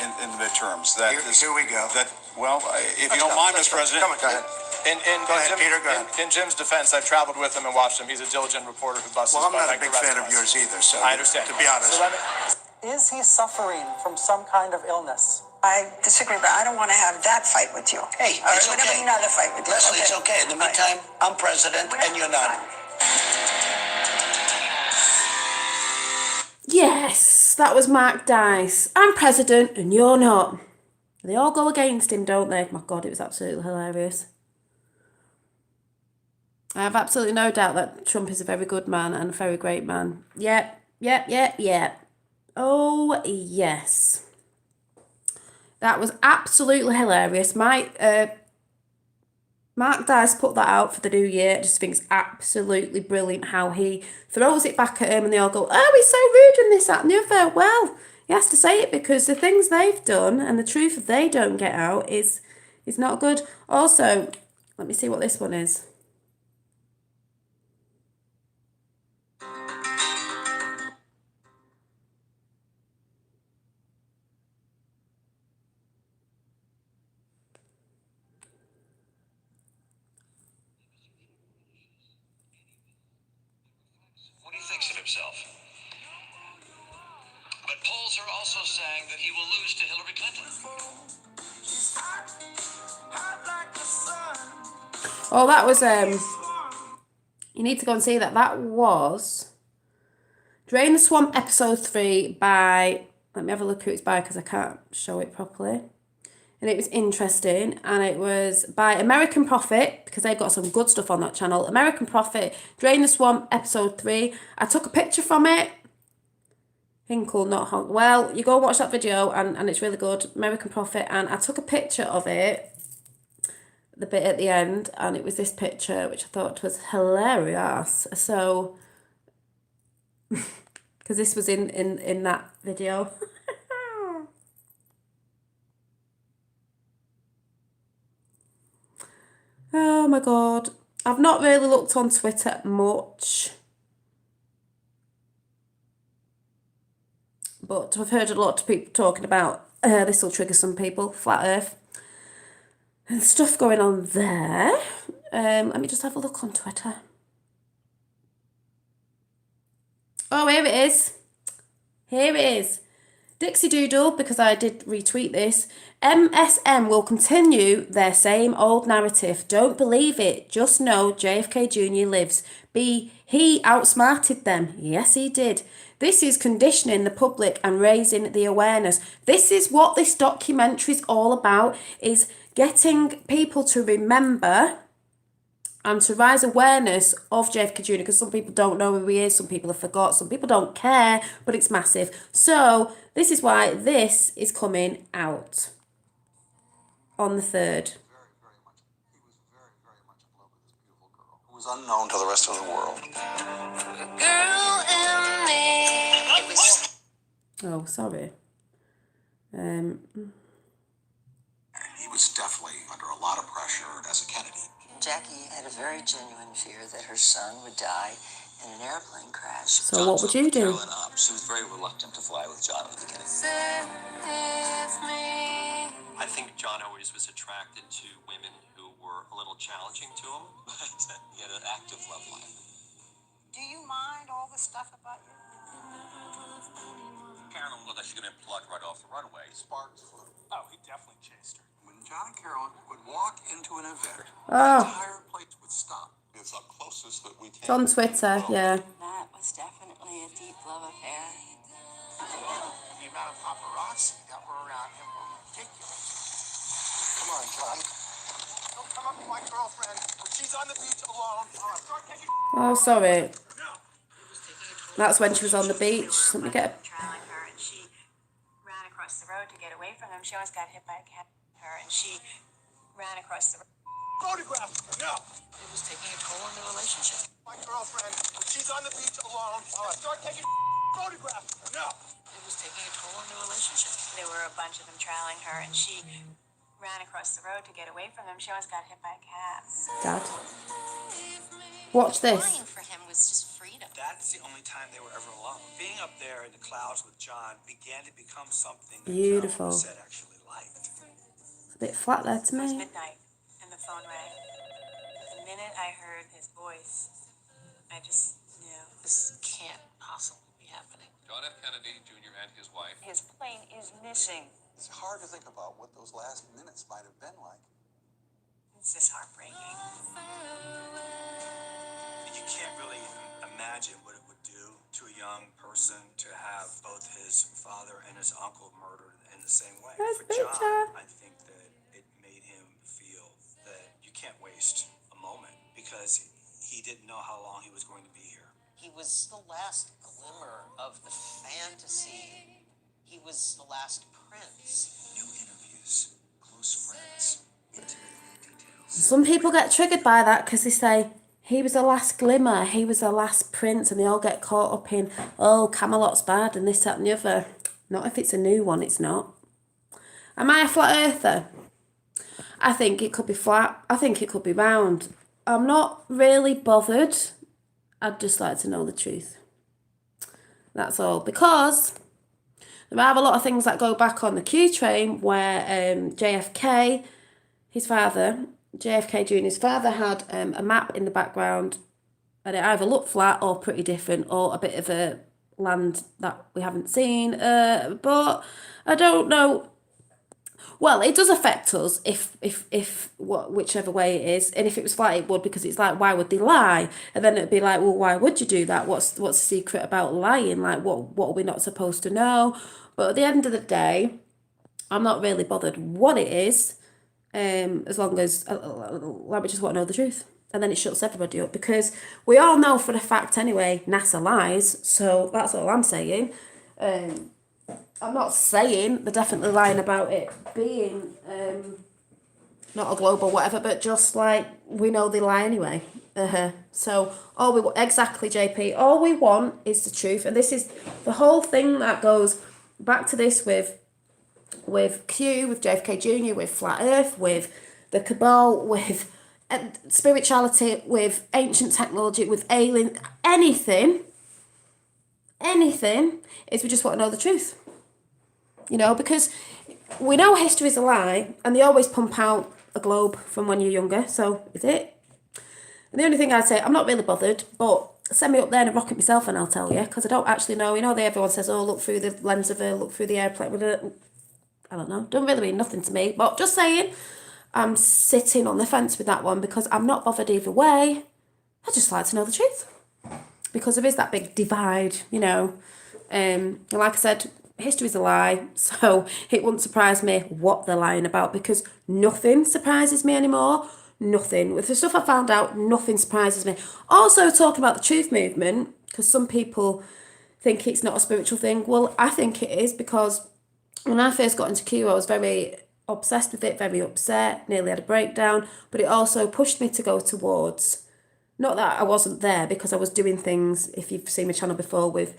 in the midterms. That Here we go. That if you don't mind, Mr. President. Come on, go ahead. Go ahead, Peter, go ahead. In Jim's defense, I've traveled with him and watched him. He's a diligent reporter who busts Well, his I'm butt not a back big to fan of restaurants. yours either, so I understand. to be honest. So is he suffering from some kind of illness? I disagree, but I don't want to have that fight with you. Hey, All right, it's we're okay. having another fight with you. Leslie, it's okay. In the meantime, I'm president and you're not. Yes, that was Mark Dice. I'm president and you're not. They all go against him, don't they? My God, it was absolutely hilarious. I have absolutely no doubt that Trump is a very good man and a very great man. Yep. Oh, yes. That was absolutely hilarious. Mark Dice put that out for the new year. I just think it's absolutely brilliant how he throws it back at him and they all go, oh, he's so rude and this, that and the other. Well, he has to say it because the things they've done and the truth they don't get out is not good. Also, let me see what this one is. What he thinks of himself. But polls are also saying that he will lose to Hillary Clinton. Oh, that was you need to go and see that. That was Drain the Swamp episode 3 by, let me have a look who it's by because I can't show it properly. And it was interesting, and it was by American Prophet, because they've got some good stuff on that channel. American Prophet, Drain the Swamp, episode 3. I took a picture from it. Hinkle, not honk. Well, you go watch that video, and it's really good. American Prophet, and I took a picture of it, the bit at the end, and it was this picture, which I thought was hilarious. So, because this was in that video. Oh my God. I've not really looked on Twitter much. But I've heard a lot of people talking about this will trigger some people, Flat Earth. And stuff going on there. Let me just have a look on Twitter. Oh, here it is. Here it is. Dixie Doodle, because I did retweet this. MSM will continue their same old narrative. Don't believe it. Just know JFK Jr. lives. B, he outsmarted them. Yes, he did. This is conditioning the public and raising the awareness. This is what this documentary is all about, is getting people to remember and to raise awareness of JFK Jr. because some people don't know who he is, some people have forgot, some people don't care, but it's massive. So this is why this is coming out on the 3rd. Who was unknown to the rest of the world. Oh, sorry. He was definitely under a lot of pressure as a Kennedy. Jackie had a very genuine fear that her son would die in an airplane crash. So what would you do? She was very reluctant to fly with John at the beginning. I think John always was attracted to women who were a little challenging to him, but he had an active love life. Do you mind all the stuff about you? Carolyn looked like she's going to plug right off the runway. Sparks flew. Oh, he definitely chased her. When John and Carolyn would walk into an event, the Oh, entire place would stop. It's the closest that we it's on came. Twitter, yeah. That was definitely a deep love affair. The amount of paparazzi that were around him were ridiculous. Come on, John. Don't come up to my girlfriend when she's on the beach alone. Start taking Oh, sorry. That's when she was on the beach. Let me get Trailing her, and she ran across the road to get away from them. She almost got hit by a cat. Her, and she ran across the road. photograph. No. It was taking a toll on the relationship. My girlfriend when she's on the beach alone. Start taking photograph. No. It was taking a toll on the relationship. There were a bunch of them trailing her, and she ran across the road to get away from them. She almost got hit by a cat. Dad. Watch this. Flying for him was just freedom. That's the only time they were ever alone. Being up there in the clouds with John began to become something that Beautiful. Carolyn said actually liked. It's a bit flat there to It was me. midnight, and the phone rang. The minute I heard his voice, I just knew. This can't possibly be happening. John F. Kennedy Jr. and his wife. His plane is missing. It's hard to think about what those last minutes might have been like. It's just heartbreaking. You can't really imagine what it would do to a young person to have both his father and his uncle murdered in the same way. That's For bitter. John, I think that it made him feel that you can't waste a moment because he didn't know how long he was going to be here. He was the last glimmer of the fantasy. He was the last prince. New interviews, close friends, intimate details. Some people get triggered by that because they say, he was the last glimmer, he was the last prince, and they all get caught up in, oh, Camelot's bad and this, that and the other. Not if it's a new one, it's not. Am I a flat earther? I think it could be flat. I think it could be round. I'm not really bothered. I'd just like to know the truth. That's all. Because there are a lot of things that go back on the Q train where JFK, his father, JFK Jr.'s father had a map in the background and it either looked flat or pretty different or a bit of a land that we haven't seen. But I don't know. Well, it does affect us whichever way it is. And if it was flat, it would, because it's like, why would they lie? And then it'd be like, well, why would you do that? What's the secret about lying? Like, what are we not supposed to know? But at the end of the day, I'm not really bothered what it is. As long as we just want to know the truth, and then it shuts everybody up, because we all know for a fact anyway NASA lies. So that's all I'm saying. I'm not saying they're definitely lying about it being not a global whatever, but just like we know they lie anyway. So exactly, JP. All we want is the truth, and this is the whole thing that goes back to this with Q, with JFK Jr., with Flat Earth, with the cabal, with spirituality, with ancient technology, with alien, anything, is we just want to know the truth. You know, because we know history's a lie, and they always pump out a globe from when you're younger, so is it? And the only thing I'd say, I'm not really bothered, but send me up there in a rocket myself and I'll tell you, because I don't actually know. You know, everyone says, oh, look through the lens of her, look through the airplane. I don't know. Don't really mean nothing to me. But just saying, I'm sitting on the fence with that one because I'm not bothered either way. I just like to know the truth. Because there is that big divide, you know. And like I said, history's a lie. So it wouldn't surprise me what they're lying about, because nothing surprises me anymore. Nothing. With the stuff I found out, nothing surprises me. Also, talking about the truth movement, because some people think it's not a spiritual thing. Well, I think it is, because when I first got into Q, I was very obsessed with it, very upset, nearly had a breakdown, but it also pushed me to go towards, not that I wasn't there, because I was doing things, if you've seen my channel before, with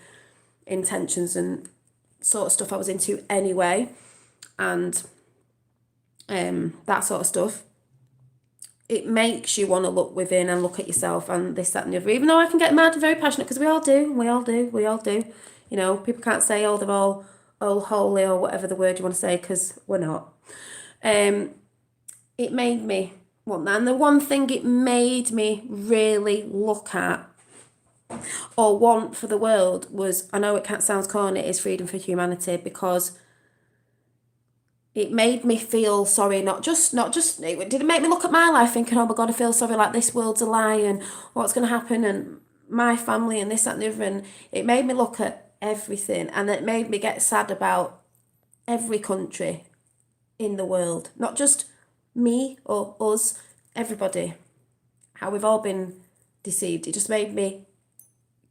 intentions and sort of stuff I was into anyway, and that sort of stuff. It makes you want to look within and look at yourself and this, that and the other, even though I can get mad and very passionate, because we all do. You know, people can't say, oh, they're all holy or whatever the word you want to say, because we're not. It made me want that. And the one thing it made me really look at or want for the world was, I know it can't sound corny, is freedom for humanity, because it made me feel sorry, not just, it didn't make me look at my life thinking, oh my God, I feel sorry, like this world's a lie and what's going to happen and my family and this, that and the other. And it made me look at everything, and it made me get sad about every country in the world, not just me or us, everybody, how we've all been deceived. It just made me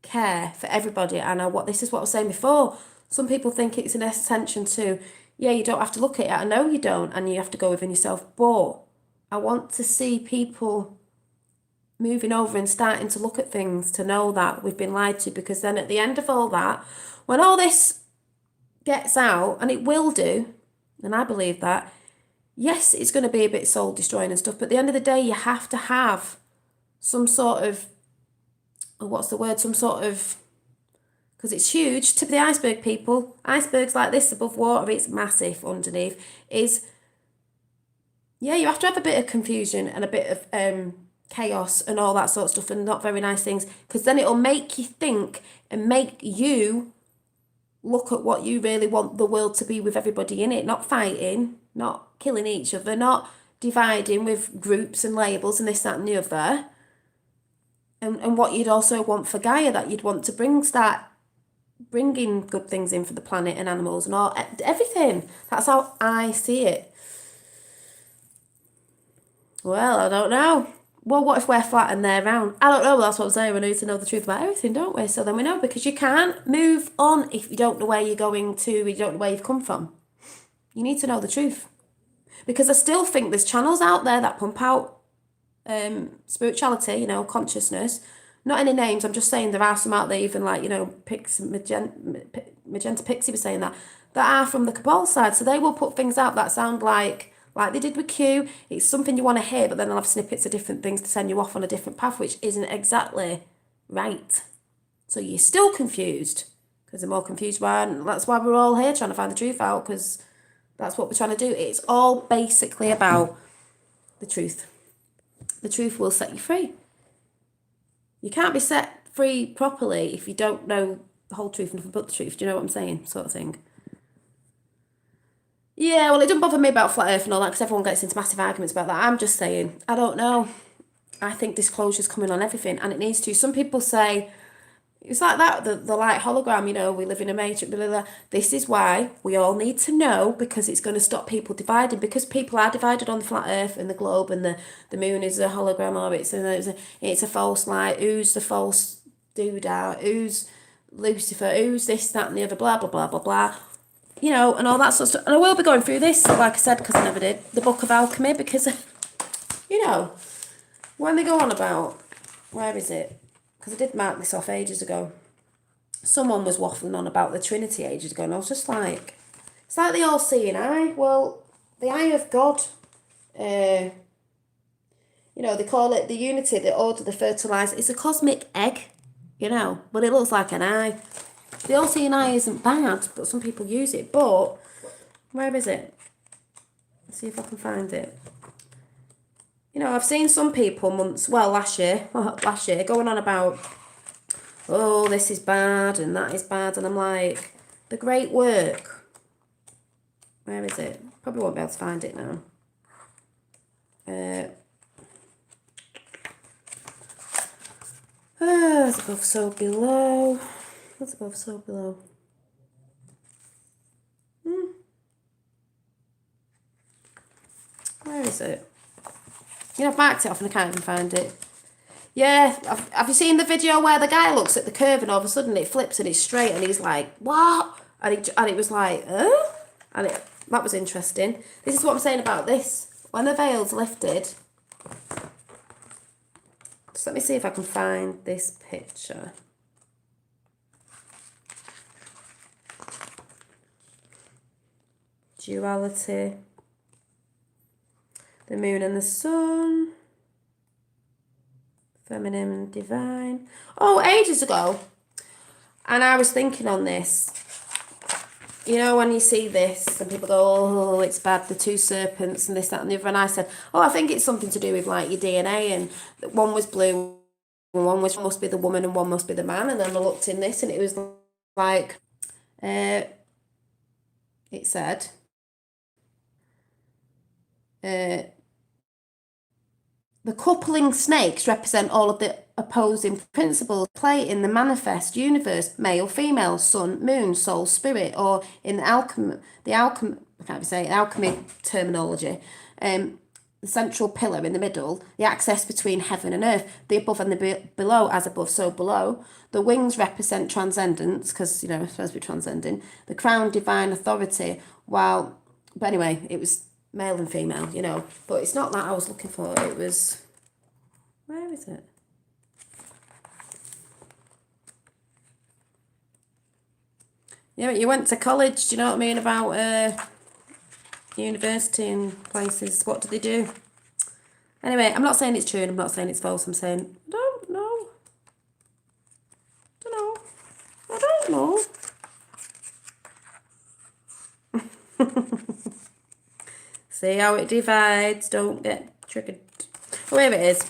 care for everybody. And this is what I was saying before, some people think it's an extension to, yeah, you don't have to look at it, I know you don't, and you have to go within yourself, but I want to see people moving over and starting to look at things, to know that we've been lied to, because then at the end of all that, when all this gets out, and it will do, and I believe that, yes, it's going to be a bit soul destroying and stuff, but at the end of the day, you have to have some sort of, because it's huge, tip of the iceberg, people. Icebergs like this above water, it's massive underneath, is, yeah, you have to have a bit of confusion and a bit of chaos and all that sort of stuff, and not very nice things, because then it'll make you think and make you look at what you really want the world to be, with everybody in it, not fighting, not killing each other, not dividing with groups and labels and this, that and the other. And what you'd also want for Gaia, that you'd want to start bringing good things in for the planet and animals and all, everything. That's how I see it. Well, I don't know. Well, what if we're flat and they're round? I don't know. That's what I'm saying. We need to know the truth about everything, don't we? So then we know, because you can't move on if you don't know where you're going to, you don't know where you've come from. You need to know the truth. Because I still think there's channels out there that pump out spirituality, you know, consciousness. Not any names, I'm just saying there are some out there, even like, you know, Magenta Pixie was saying that are from the Cabal side. So they will put things out that sound like they did with Q. It's something you want to hear, but then they'll have snippets of different things to send you off on a different path, which isn't exactly right. So you're still confused, because the more confused you are, and that's why we're all here trying to find the truth out, because that's what we're trying to do. It's all basically about the truth. The truth will set you free. You can't be set free properly if you don't know the whole truth and nothing but the truth. Do you know what I'm saying? Sort of thing. Yeah, well, it doesn't bother me about flat earth and all that, because everyone gets into massive arguments about that. I'm just saying, I don't know. I think disclosure's coming on everything, and it needs to. Some people say, it's like that, the light hologram, you know, we live in a matrix, blah, blah, blah. This is why we all need to know, because it's going to stop people dividing, because people are divided on the flat earth and the globe, and the moon is a hologram, or it's a false light, who's the false doodah, who's Lucifer, who's this, that and the other, blah, blah, blah, blah, blah, you know, and all that sort of stuff. And I will be going through this, like I said, because I never did, the Book of Alchemy, because, you know, when they go on about, where is it? Because I did mark this off ages ago. Someone was waffling on about the Trinity ages ago, and I was just like, it's like the all-seeing eye. Well, the eye of God, you know, they call it the unity, the order, the fertilizer. It's a cosmic egg, you know, but it looks like an eye. The all-seeing eye isn't bad, but some people use it. But, where is it? Let's see if I can find it. You know, I've seen some people last year, going on about, oh, this is bad and that is bad. And I'm like, the great work. Where is it? Probably won't be able to find it now. As above, so below. What's above, so below? Where is it? You know, I've marked it off and I can't even find it. Yeah, have you seen the video where the guy looks at the curve and all of a sudden it flips and it's straight and he's like, what? And it was like, and That was interesting. This is what I'm saying about this. When the veil's lifted, just let me see if I can find this picture. Duality. The moon and the sun. Feminine and divine. Oh, ages ago. And I was thinking on this. You know, when you see this and people go, oh, it's bad, the two serpents and this, that and the other. And I said, oh, I think it's something to do with like your DNA. And one was blue and one must be the woman and one must be the man. And then I looked in this and it was like, it said, the coupling snakes represent all of the opposing principles at play in the manifest universe: male, female, sun, moon, soul, spirit, or in the alchemy terminology, the central pillar in the middle, the access between heaven and earth, the above and the below, as above, so below. The wings represent transcendence, because, you know, it's supposed to be transcending. The crown, divine authority, but anyway, it was male and female, you know, but it's not that I was looking for. It was, where is it? Yeah, you went to college, do you know what I mean, about university and places. What do they do? Anyway, I'm not saying it's true and I'm not saying it's false. I'm saying, I don't know. I don't know. See how it divides, don't get triggered. Oh, here it is.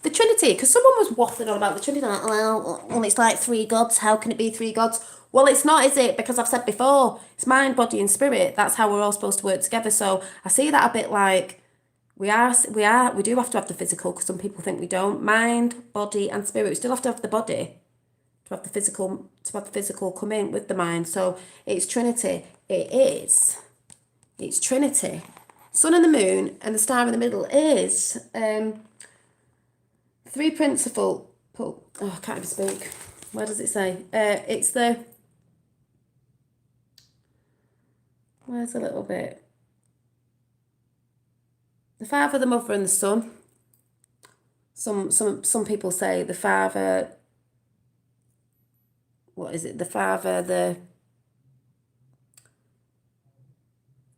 The Trinity, because someone was waffling on about the Trinity, like, well, it's like three gods, how can it be three gods? Well, it's not, is it? Because I've said before, it's mind, body and spirit. That's how we're all supposed to work together. So I see that a bit like we do have to have the physical, because some people think we don't. Mind, body and spirit. We still have to have the body to have the physical come in with the mind. So it's Trinity. It's Trinity. Sun and the moon and the star in the middle is three principal. Oh, I can't even speak. Where does it say? It's the. Where's a little bit? The Father, the Mother, and the Son. Some people say the Father. What is it? The Father, the.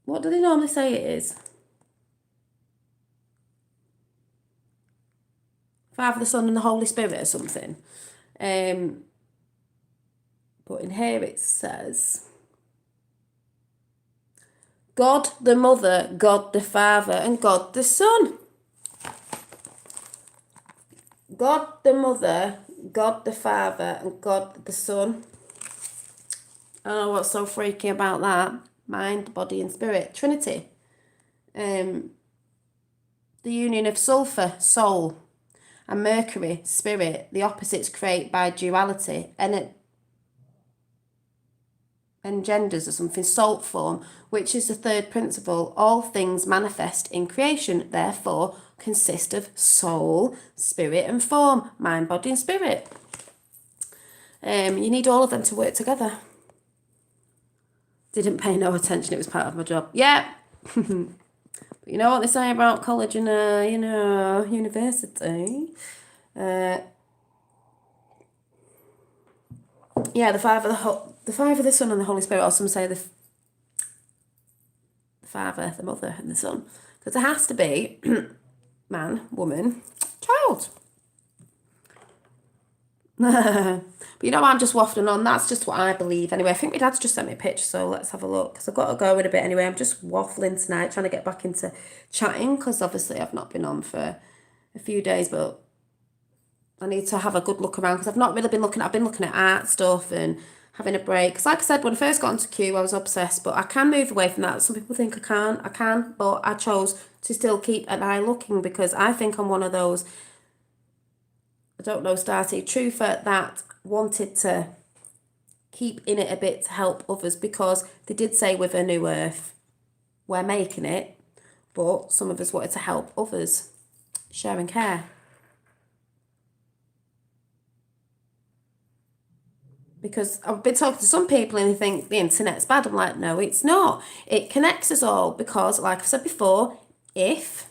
What do they normally say it is? Father, the Son, and the Holy Spirit or something. But in here it says God the Mother, God the Father, and God the Son. God the Mother, God the Father, and God the Son. I don't know what's so freaky about that. Mind, body, and spirit. Trinity. The union of sulfur, soul, and Mercury, spirit. The opposites create by duality. And it engenders or something, salt form, which is the third principle. All things manifest in creation, therefore, consist of soul, spirit, and form. Mind, body, and spirit. You need all of them to work together. Didn't pay no attention, it was part of my job. Yeah. But you know what they say about college and, university? Yeah, the Father, the Son, and the Holy Spirit. Or some say the Father, the Mother, and the Son. Because there has to be man, woman, child. But you know, I'm just waffling on. That's just what I believe. Anyway, I think my dad's just sent me a picture, so let's have a look. Because I've got to go in a bit anyway. I'm just waffling tonight, trying to get back into chatting, because obviously I've not been on for a few days, but I need to have a good look around, because I've not really been looking. I've been looking at art stuff and having a break. Because like I said, when I first got into Q, I was obsessed, but I can move away from that. Some people think I can't. I can, but I chose to still keep an eye looking, because I think I'm one of those, I don't know, Starty, truther that wanted to keep in it a bit to help others, because they did say with a new earth, we're making it, but some of us wanted to help others, share and care. Because I've been talking to some people and they think the internet's bad. I'm like, no, it's not. It connects us all because, like I said before, if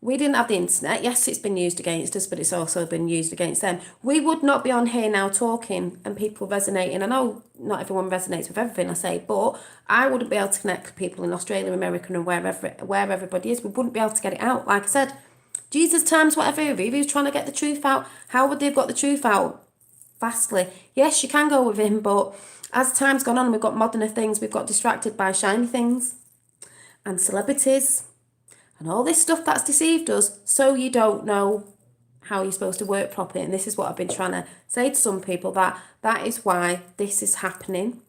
we didn't have the internet, yes, it's been used against us, but it's also been used against them. We would not be on here now talking and people resonating. I know not everyone resonates with everything I say, but I wouldn't be able to connect with people in Australia, America, and where everybody is. We wouldn't be able to get it out. Like I said, Jesus times whatever, if he was trying to get the truth out, how would they have got the truth out? Fastly. Yes, you can go with him, but as time's gone on, we've got moderner things, we've got distracted by shiny things and celebrities and all this stuff that's deceived us, so you don't know how you're supposed to work properly. And this is what I've been trying to say to some people, that is why this is happening.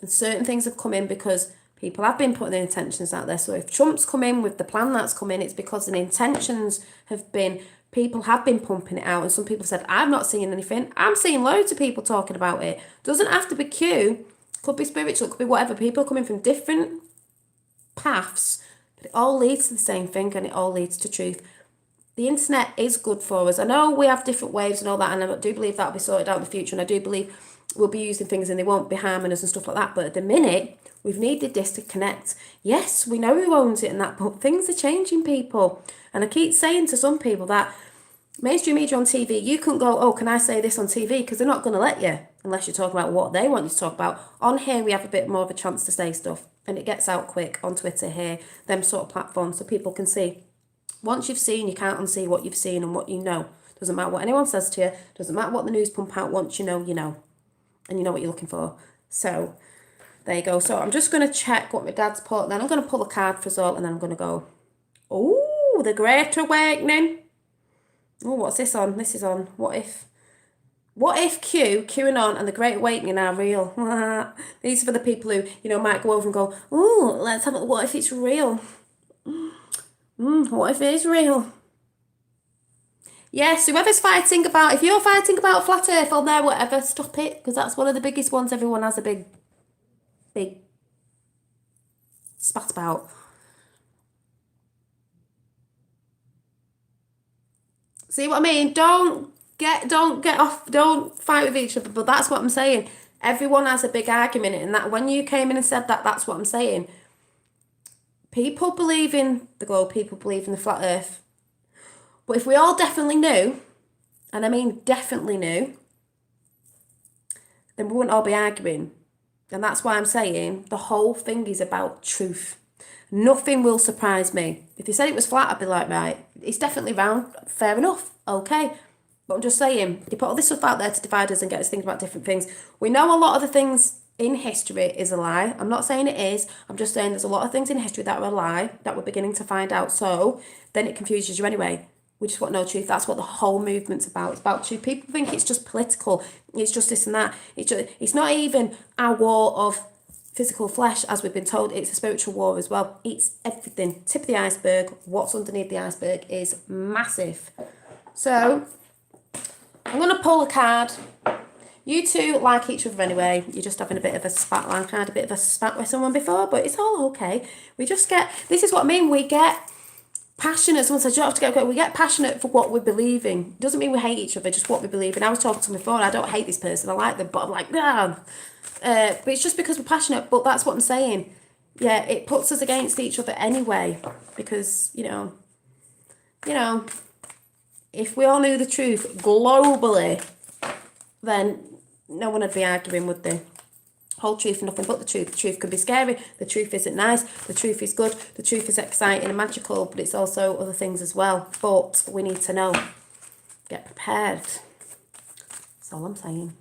And certain things have come in because people have been putting their intentions out there. So if Trump's come in with the plan that's come in, it's because the intentions have been, people have been pumping it out. And some people said, I've not seen anything. I'm seeing loads of people talking about it. Doesn't have to be Q, could be spiritual, could be whatever. People coming from different paths, but it all leads to the same thing, and it all leads to truth. The internet is good for us. I know we have different waves and all that, and I do believe that'll be sorted out in the future, and I do believe we'll be using things and they won't be harming us and stuff like that. But at the minute, we've needed this to connect. Yes, we know who owns it and that, but things are changing, people. And I keep saying to some people that mainstream media on TV, you couldn't go, oh, can I say this on TV? Because they're not going to let you unless you talk about what they want you to talk about. On here, we have a bit more of a chance to say stuff, and it gets out quick on Twitter here, them sort of platforms, so people can see. Once you've seen, you can't unsee what you've seen and what you know. Doesn't matter what anyone says to you. Doesn't matter what the news pump out. Once you know, you know. And you know what you're looking for. So, there you go. So, I'm just going to check what my dad's put. Then I'm going to pull a card for us all. And then I'm going to go, oh, the Great Awakening. Oh, what's this on? This is on. What if QAnon and the Great Awakening are real? These are for the people who, might go over and go, oh, let's have a, what if it's real? What if it is real? Yes, if you're fighting about flat earth on there, whatever, stop it, because that's one of the biggest ones everyone has a big spat about. See what I mean? Don't get off, don't fight with each other, but that's what I'm saying. Everyone has a big argument, and that when you came in and said that, that's what I'm saying. People believe in the globe, people believe in the flat earth. But if we all definitely knew, and I mean definitely knew, then we wouldn't all be arguing. And that's why I'm saying the whole thing is about truth. Nothing will surprise me. If they said it was flat, I'd be like, right, it's definitely round, fair enough, okay. But I'm just saying, you put all this stuff out there to divide us and get us thinking about different things. We know a lot of the things in history is a lie. I'm not saying it is. I'm just saying there's a lot of things in history that are a lie that we're beginning to find out. So then it confuses you anyway. We just want no truth. That's what the whole movement's about. It's about truth. People think it's just political. It's just this and that. It's not even a war of physical flesh, as we've been told. It's a spiritual war as well. It's everything. Tip of the iceberg. What's underneath the iceberg is massive. So I'm going to pull a card. You two like each other anyway. You're just having a bit of a spat, like I had a bit of a spat with someone before, but it's all okay. We just get, this is what I mean, we get passionate. Someone says, you don't have to get, we get passionate for what we believe in. Doesn't mean we hate each other, just what we believe in. I was talking to them before, and I don't hate this person, I like them, but I'm like, nah. But it's just because we're passionate, but that's what I'm saying. Yeah, it puts us against each other anyway, because, if we all knew the truth globally, then no one would be arguing, would they? Whole truth, nothing but the truth. The truth can be scary. The truth isn't nice. The truth is good. The truth is exciting and magical, but it's also other things as well. But we need to know. Get prepared. That's all I'm saying.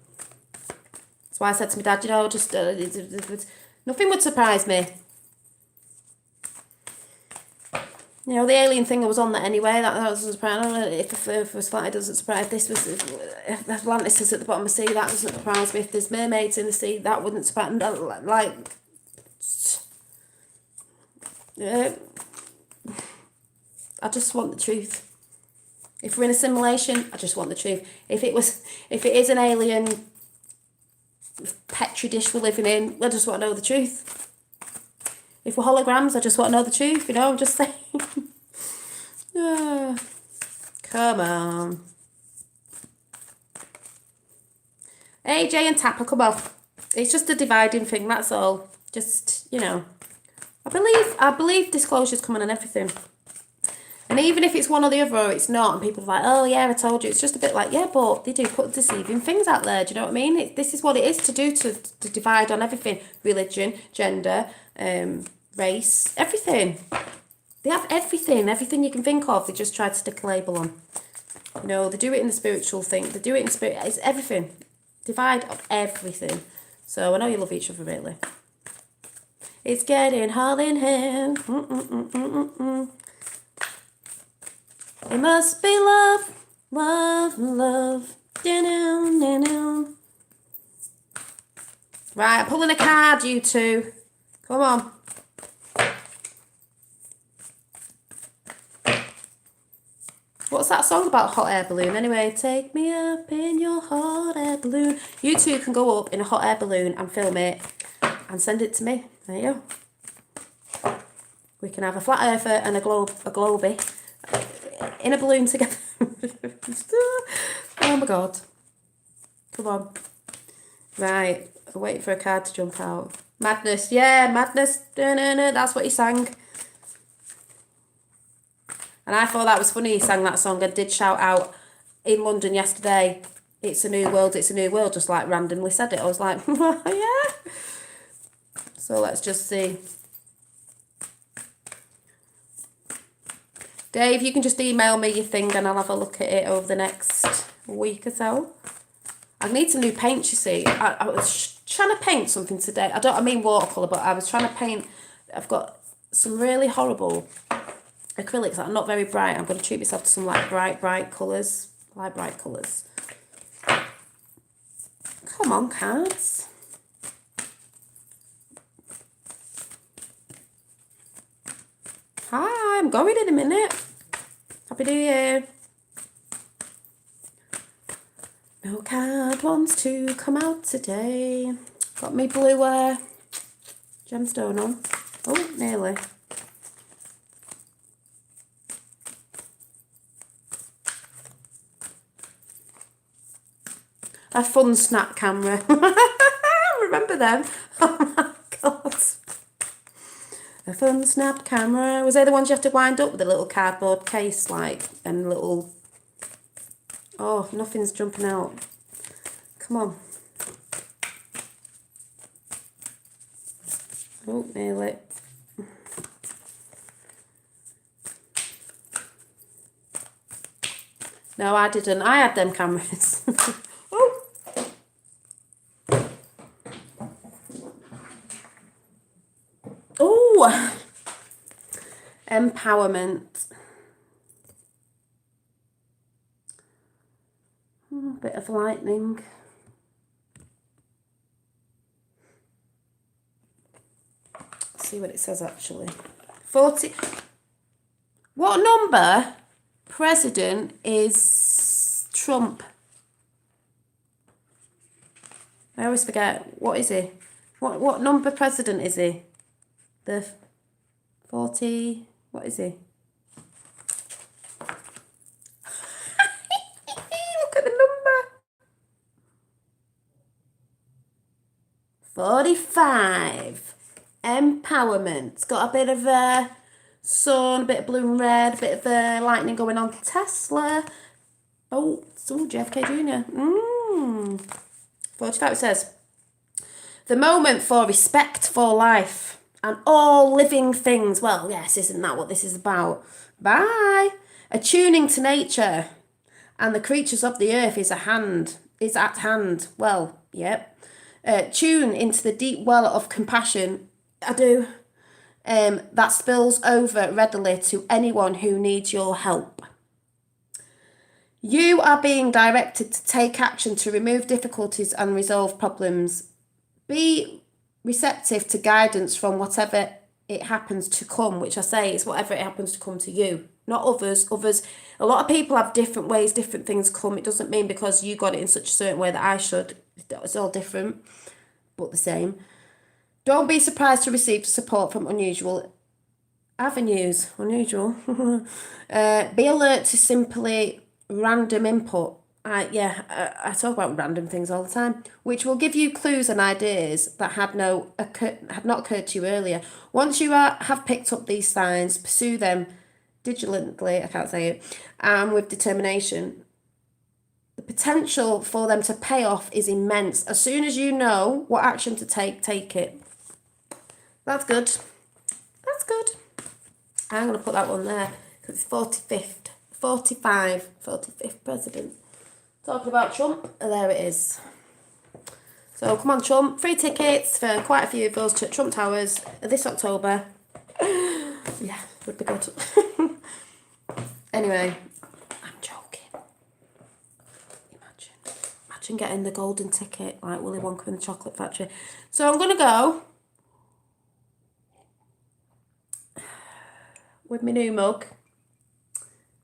That's why I said to my dad, just nothing would surprise me. The alien thing I was on that anyway, that doesn't surprise me. If it was flat, it doesn't surprise me. If Atlantis is at the bottom of the sea, that doesn't surprise me. If there's mermaids in the sea, that wouldn't surprise me. I just want the truth. If we're in a simulation, I just want the truth. If it is an alien petri dish we're living in, I just want to know the truth. If we're holograms, I just want to know the truth, I'm just saying. Come on. AJ and Tapper, come on. It's just a dividing thing, that's all. Just, you know. I believe disclosure's coming on everything. And even if it's one or the other or it's not, and people are like, oh yeah, I told you, it's just a bit like, yeah, but they do put deceiving things out there, do you know what I mean? This is what it is to do, to divide on everything. Religion, gender, race, everything. They have everything you can think of, they just try to stick a label on. You know, they do it in the spiritual thing, they do it in spirit, it's everything. Divide of everything. So I know you love each other, really. It's getting hard in here. It must be love, love, love. Right, I'm pulling a card, you two. Come on. What's that song about, hot air balloon? Anyway, take me up in your hot air balloon. You two can go up in a hot air balloon and film it and send it to me. There you go. We can have a flat earther and a globey in a balloon together. Oh my god. Come on. Right. I'm waiting for a card to jump out. Madness. Yeah, madness. That's what he sang. And I thought that was funny he sang that song. I did shout out in London yesterday, it's a new world, just like randomly said it. I was like, yeah. So let's just see. Dave, you can just email me your thing and I'll have a look at it over the next week or so. I need some new paint, you see. I was trying to paint something today. I mean watercolour, but I was trying to paint. I've got some really horrible acrylics that are not very bright. I'm going to treat myself to some like bright colours. Light bright colours. Come on, cards. Hi, I'm going in a minute. Happy New Year. No card wants to come out today. Got me blue gemstone on. Oh, nearly. A fun snap camera. Remember them? Oh my god. A fun snap camera. Was they the ones you have to wind up with a little cardboard case, like, and little... Oh, nothing's jumping out. Come on. Oh, nearly. No, I didn't. I had them cameras. Oh. Oh. Empowerment. Bit of lightning. Let's see what it says actually. 40. What number president is Trump? I always forget. What is he? What number president is he? The 40. What is he? Look at the number. 45. Empowerment. It's got a bit of sun, a bit of blue and red, a bit of lightning going on. Tesla. Oh, JFK Jr. 45 it says, the moment for respect for life and all living things. Well, yes, isn't that what this is about? Bye. Attuning to nature and the creatures of the earth is at hand. Well, yep. Tune into the deep well of compassion. I do. That spills over readily to anyone who needs your help. You are being directed to take action to remove difficulties and resolve problems. Be receptive to guidance from whatever it happens to come, which I say is whatever it happens to come to you, not others. A lot of people have different ways, different things come. It doesn't mean because you got it in such a certain way that I should. It's all different, but the same. Don't be surprised to receive support from unusual avenues. Be alert to simply random input I talk about random things all the time, which will give you clues and ideas that had not occurred to you earlier. Once you have picked up these signs, pursue them diligently, I can't say it, and with determination, the potential for them to pay off is immense. As soon as you know what action to take it. That's good. That's good. I'm going to put that one there because it's 45th president. Talking about Trump, there it is. So come on, Trump. Free tickets for quite a few of us to Trump Towers this October. Yeah, would be good. Anyway, I'm joking. Imagine getting the golden ticket like Willy Wonka in the Chocolate Factory. So I'm going to go with my new mug.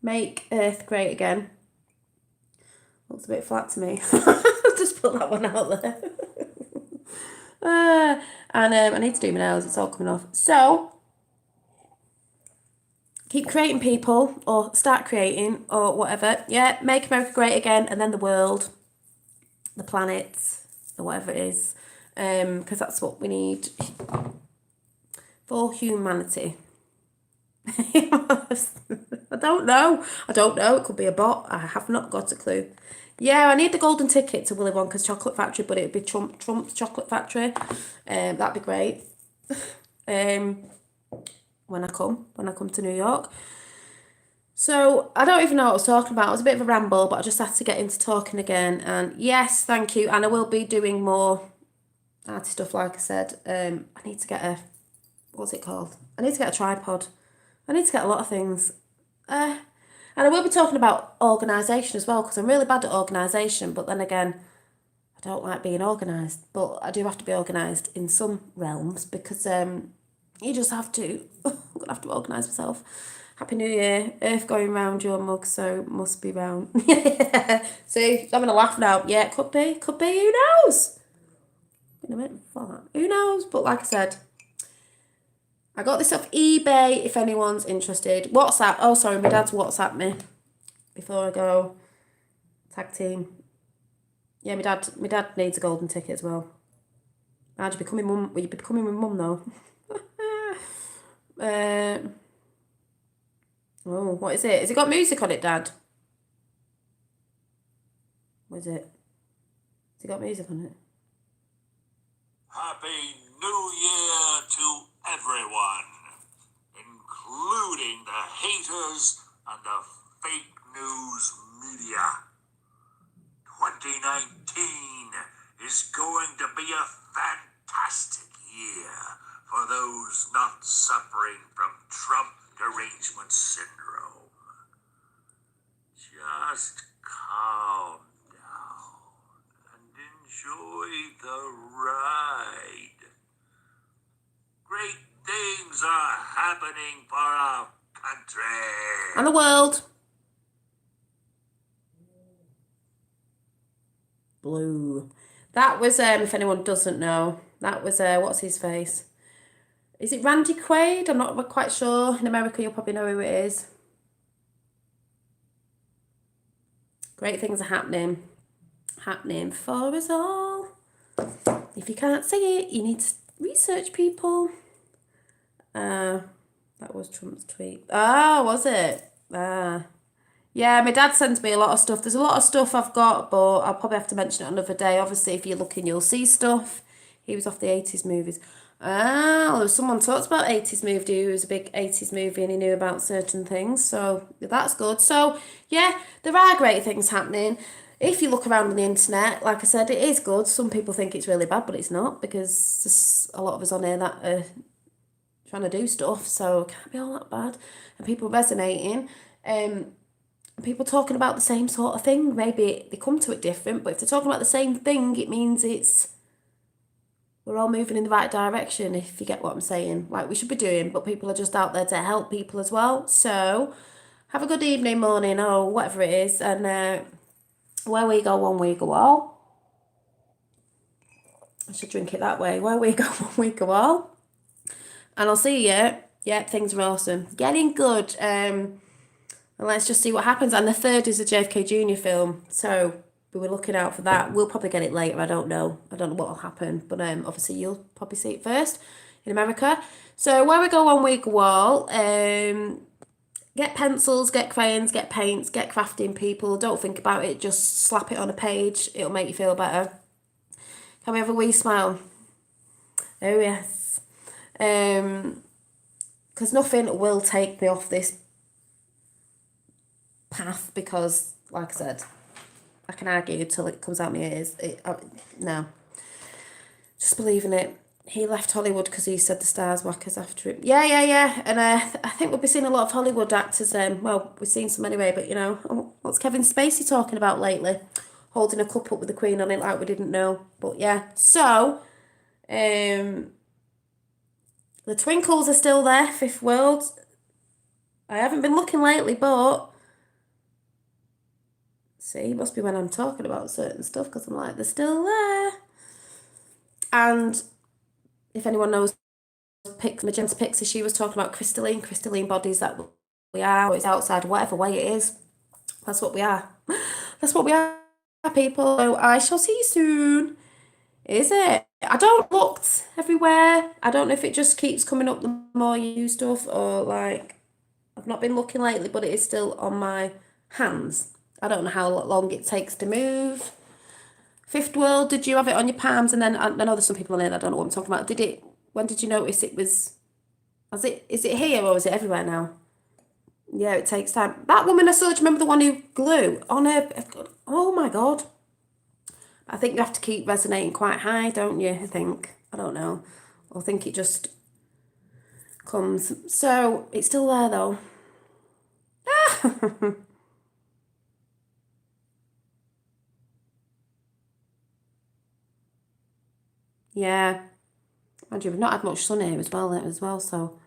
Make Earth Great Again. Looks a bit flat to me. Just put that one out there. And I need to do my nails. It's all coming off. So, keep creating, people, or start creating, or whatever. Yeah, make America great again, and then the world, the planet, or whatever it is. Because that's what we need for humanity. I don't know. It could be a bot. I have not got a clue. Yeah, I need the golden ticket to Willy Wonka's Chocolate Factory, but it would be Trump's Chocolate Factory. That'd be great. When I come to New York. So I don't even know what I was talking about. It was a bit of a ramble, but I just had to get into talking again. And yes, thank you. And I will be doing more arty stuff, like I said. I need to get what's it called? I need to get a tripod. I need to get a lot of things. And I will be talking about organisation as well, because I'm really bad at organisation, but then again, I don't like being organised. But I do have to be organised in some realms, because you just have to. I'm going to have to organise myself. Happy New Year. Earth going round your mug, so must be round. See, I'm having a laugh now. Yeah, it could be. Who knows? Who knows? But like I said, I got this off eBay if anyone's interested. WhatsApp. Oh, sorry, my dad's WhatsApped me before I go. Tag team. Yeah, my dad needs a golden ticket as well. Will you be coming with mum though? Oh, what is it? Has it got music on it, Dad? What is it? Has it got music on it? Happy New Year to everyone, including the haters and the fake news media. 2019 is going to be a fantastic year for those not suffering from Trump derangement syndrome. Just calm down and enjoy the ride. Great things are happening for our country. And the world. Blue. That was, if anyone doesn't know, that was, what's his face? Is it Randy Quaid? I'm not quite sure. In America, you'll probably know who it is. Great things are happening for us all. If you can't see it, you need to research, people. That was Trump's tweet. Ah, was it? Yeah, my dad sends me a lot of stuff. There's a lot of stuff I've got, but I'll probably have to mention it another day. Obviously, if you're looking, you'll see stuff. He was off the 80s movies. Well, someone talked about 80s movie. He was a big 80s movie and he knew about certain things. So that's good. So, yeah, there are great things happening. If you look around on the internet, like I said, it is good. Some people think it's really bad, but it's not, because there's a lot of us on here that are trying to do stuff. So it can't be all that bad. And people resonating. People talking about the same sort of thing. Maybe they come to it different, but if they're talking about the same thing, it means we're all moving in the right direction, if you get what I'm saying. Like we should be doing, but people are just out there to help people as well. So have a good evening, morning, or whatever it is. And where we go, one we go all. I should drink it that way. Where we go, one we go all. And I'll see you. Yeah, things are awesome. Getting good. And let's just see what happens. And the third is a JFK Jr. film. So we were looking out for that. We'll probably get it later. I don't know. I don't know what will happen. But obviously you'll probably see it first in America. So where we go on Week Wall, get pencils, get crayons, get paints, get crafting, people. Don't think about it. Just slap it on a page. It'll make you feel better. Can we have a wee smile? Oh, yes. Because nothing will take me off this path because, like I said, I can argue till it comes out my ears. No. Just believe in it. He left Hollywood because he said the stars whackers after him. Yeah. And I think we'll be seeing a lot of Hollywood actors. Well, we've seen some anyway, but, you know, what's Kevin Spacey talking about lately? Holding a cup up with the Queen on it like we didn't know. But, yeah. So, the twinkles are still there, Fifth World. I haven't been looking lately, but... See, it must be when I'm talking about certain stuff because I'm like, they're still there. And... if anyone knows Magenta Pixie, she was talking about crystalline bodies that we are. It's outside, whatever way it is. That's what we are. That's what we are, people. So I shall see you soon. Is it? I don't look everywhere. I don't know if it just keeps coming up the more you do stuff or like, I've not been looking lately, but it is still on my hands. I don't know how long it takes to move. Fifth World, did you have it on your palms? And then I know there's some people on there that don't know what I'm talking about. When did you notice it was, is it here or is it everywhere now? Yeah, it takes time. That woman I saw, do you remember the one who glue on her? Oh my God. I think you have to keep resonating quite high, don't you? I think. I don't know. I think it just comes. So, it's still there though. Yeah. Andrew, we've not had much sun here as well, so.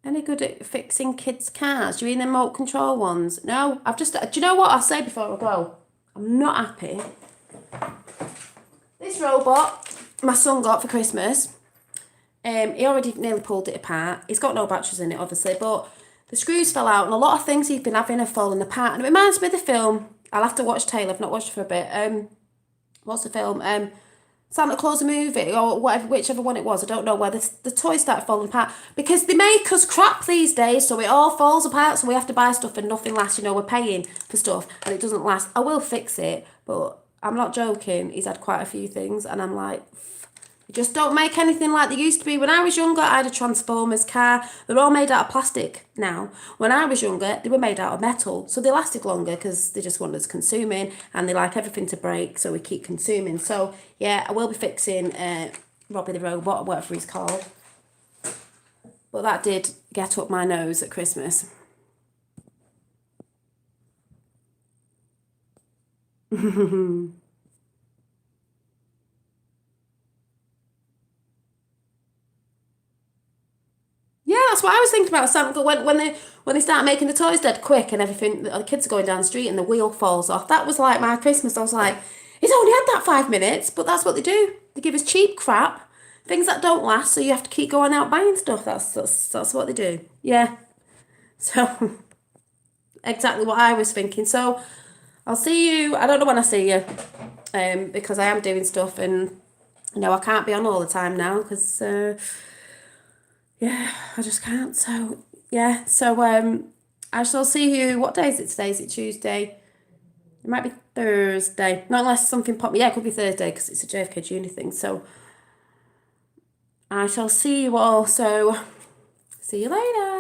Any good at fixing kids' cars? Do you mean the remote control ones? No, do you know what I'll say before I go? I'm not happy. This robot my son got for Christmas, he already nearly pulled it apart. He's got no batteries in it, obviously, but the screws fell out and a lot of things he's been having have fallen apart. And it reminds me of the film. I'll have to watch Taylor. I've not watched it for a bit. What's the film? Santa Claus movie or whatever, whichever one it was. I don't know where the toys started falling apart because they make us crap these days, so it all falls apart. So we have to buy stuff and nothing lasts. You know, we're paying for stuff and it doesn't last. I will fix it, but I'm not joking. He's had quite a few things, and I'm like, you just don't make anything like they used to be. When I was younger, I had a Transformers car. They're all made out of plastic now. When I was younger, they were made out of metal. So they lasted longer because they just want us consuming and they like everything to break, so we keep consuming. So, yeah, I will be fixing Robbie the Robot, or whatever he's called. But that did get up my nose at Christmas. Yeah, that's what I was thinking about. Santa, when they start making the toys dead quick and everything, the kids are going down the street and the wheel falls off. That was like my Christmas. I was like, it's only had that 5 minutes, but that's what they do. They give us cheap crap, things that don't last, so you have to keep going out buying stuff. That's what they do. Yeah. So exactly what I was thinking. So I'll see you. I don't know when I see you, because I am doing stuff and I can't be on all the time now because. Yeah, I just can't. So, yeah. So, I shall see you. What day is it today? Is it Tuesday? It might be Thursday. Not unless something popped. Yeah, it could be Thursday because it's a JFK Jr. thing. So, I shall see you all. So, see you later.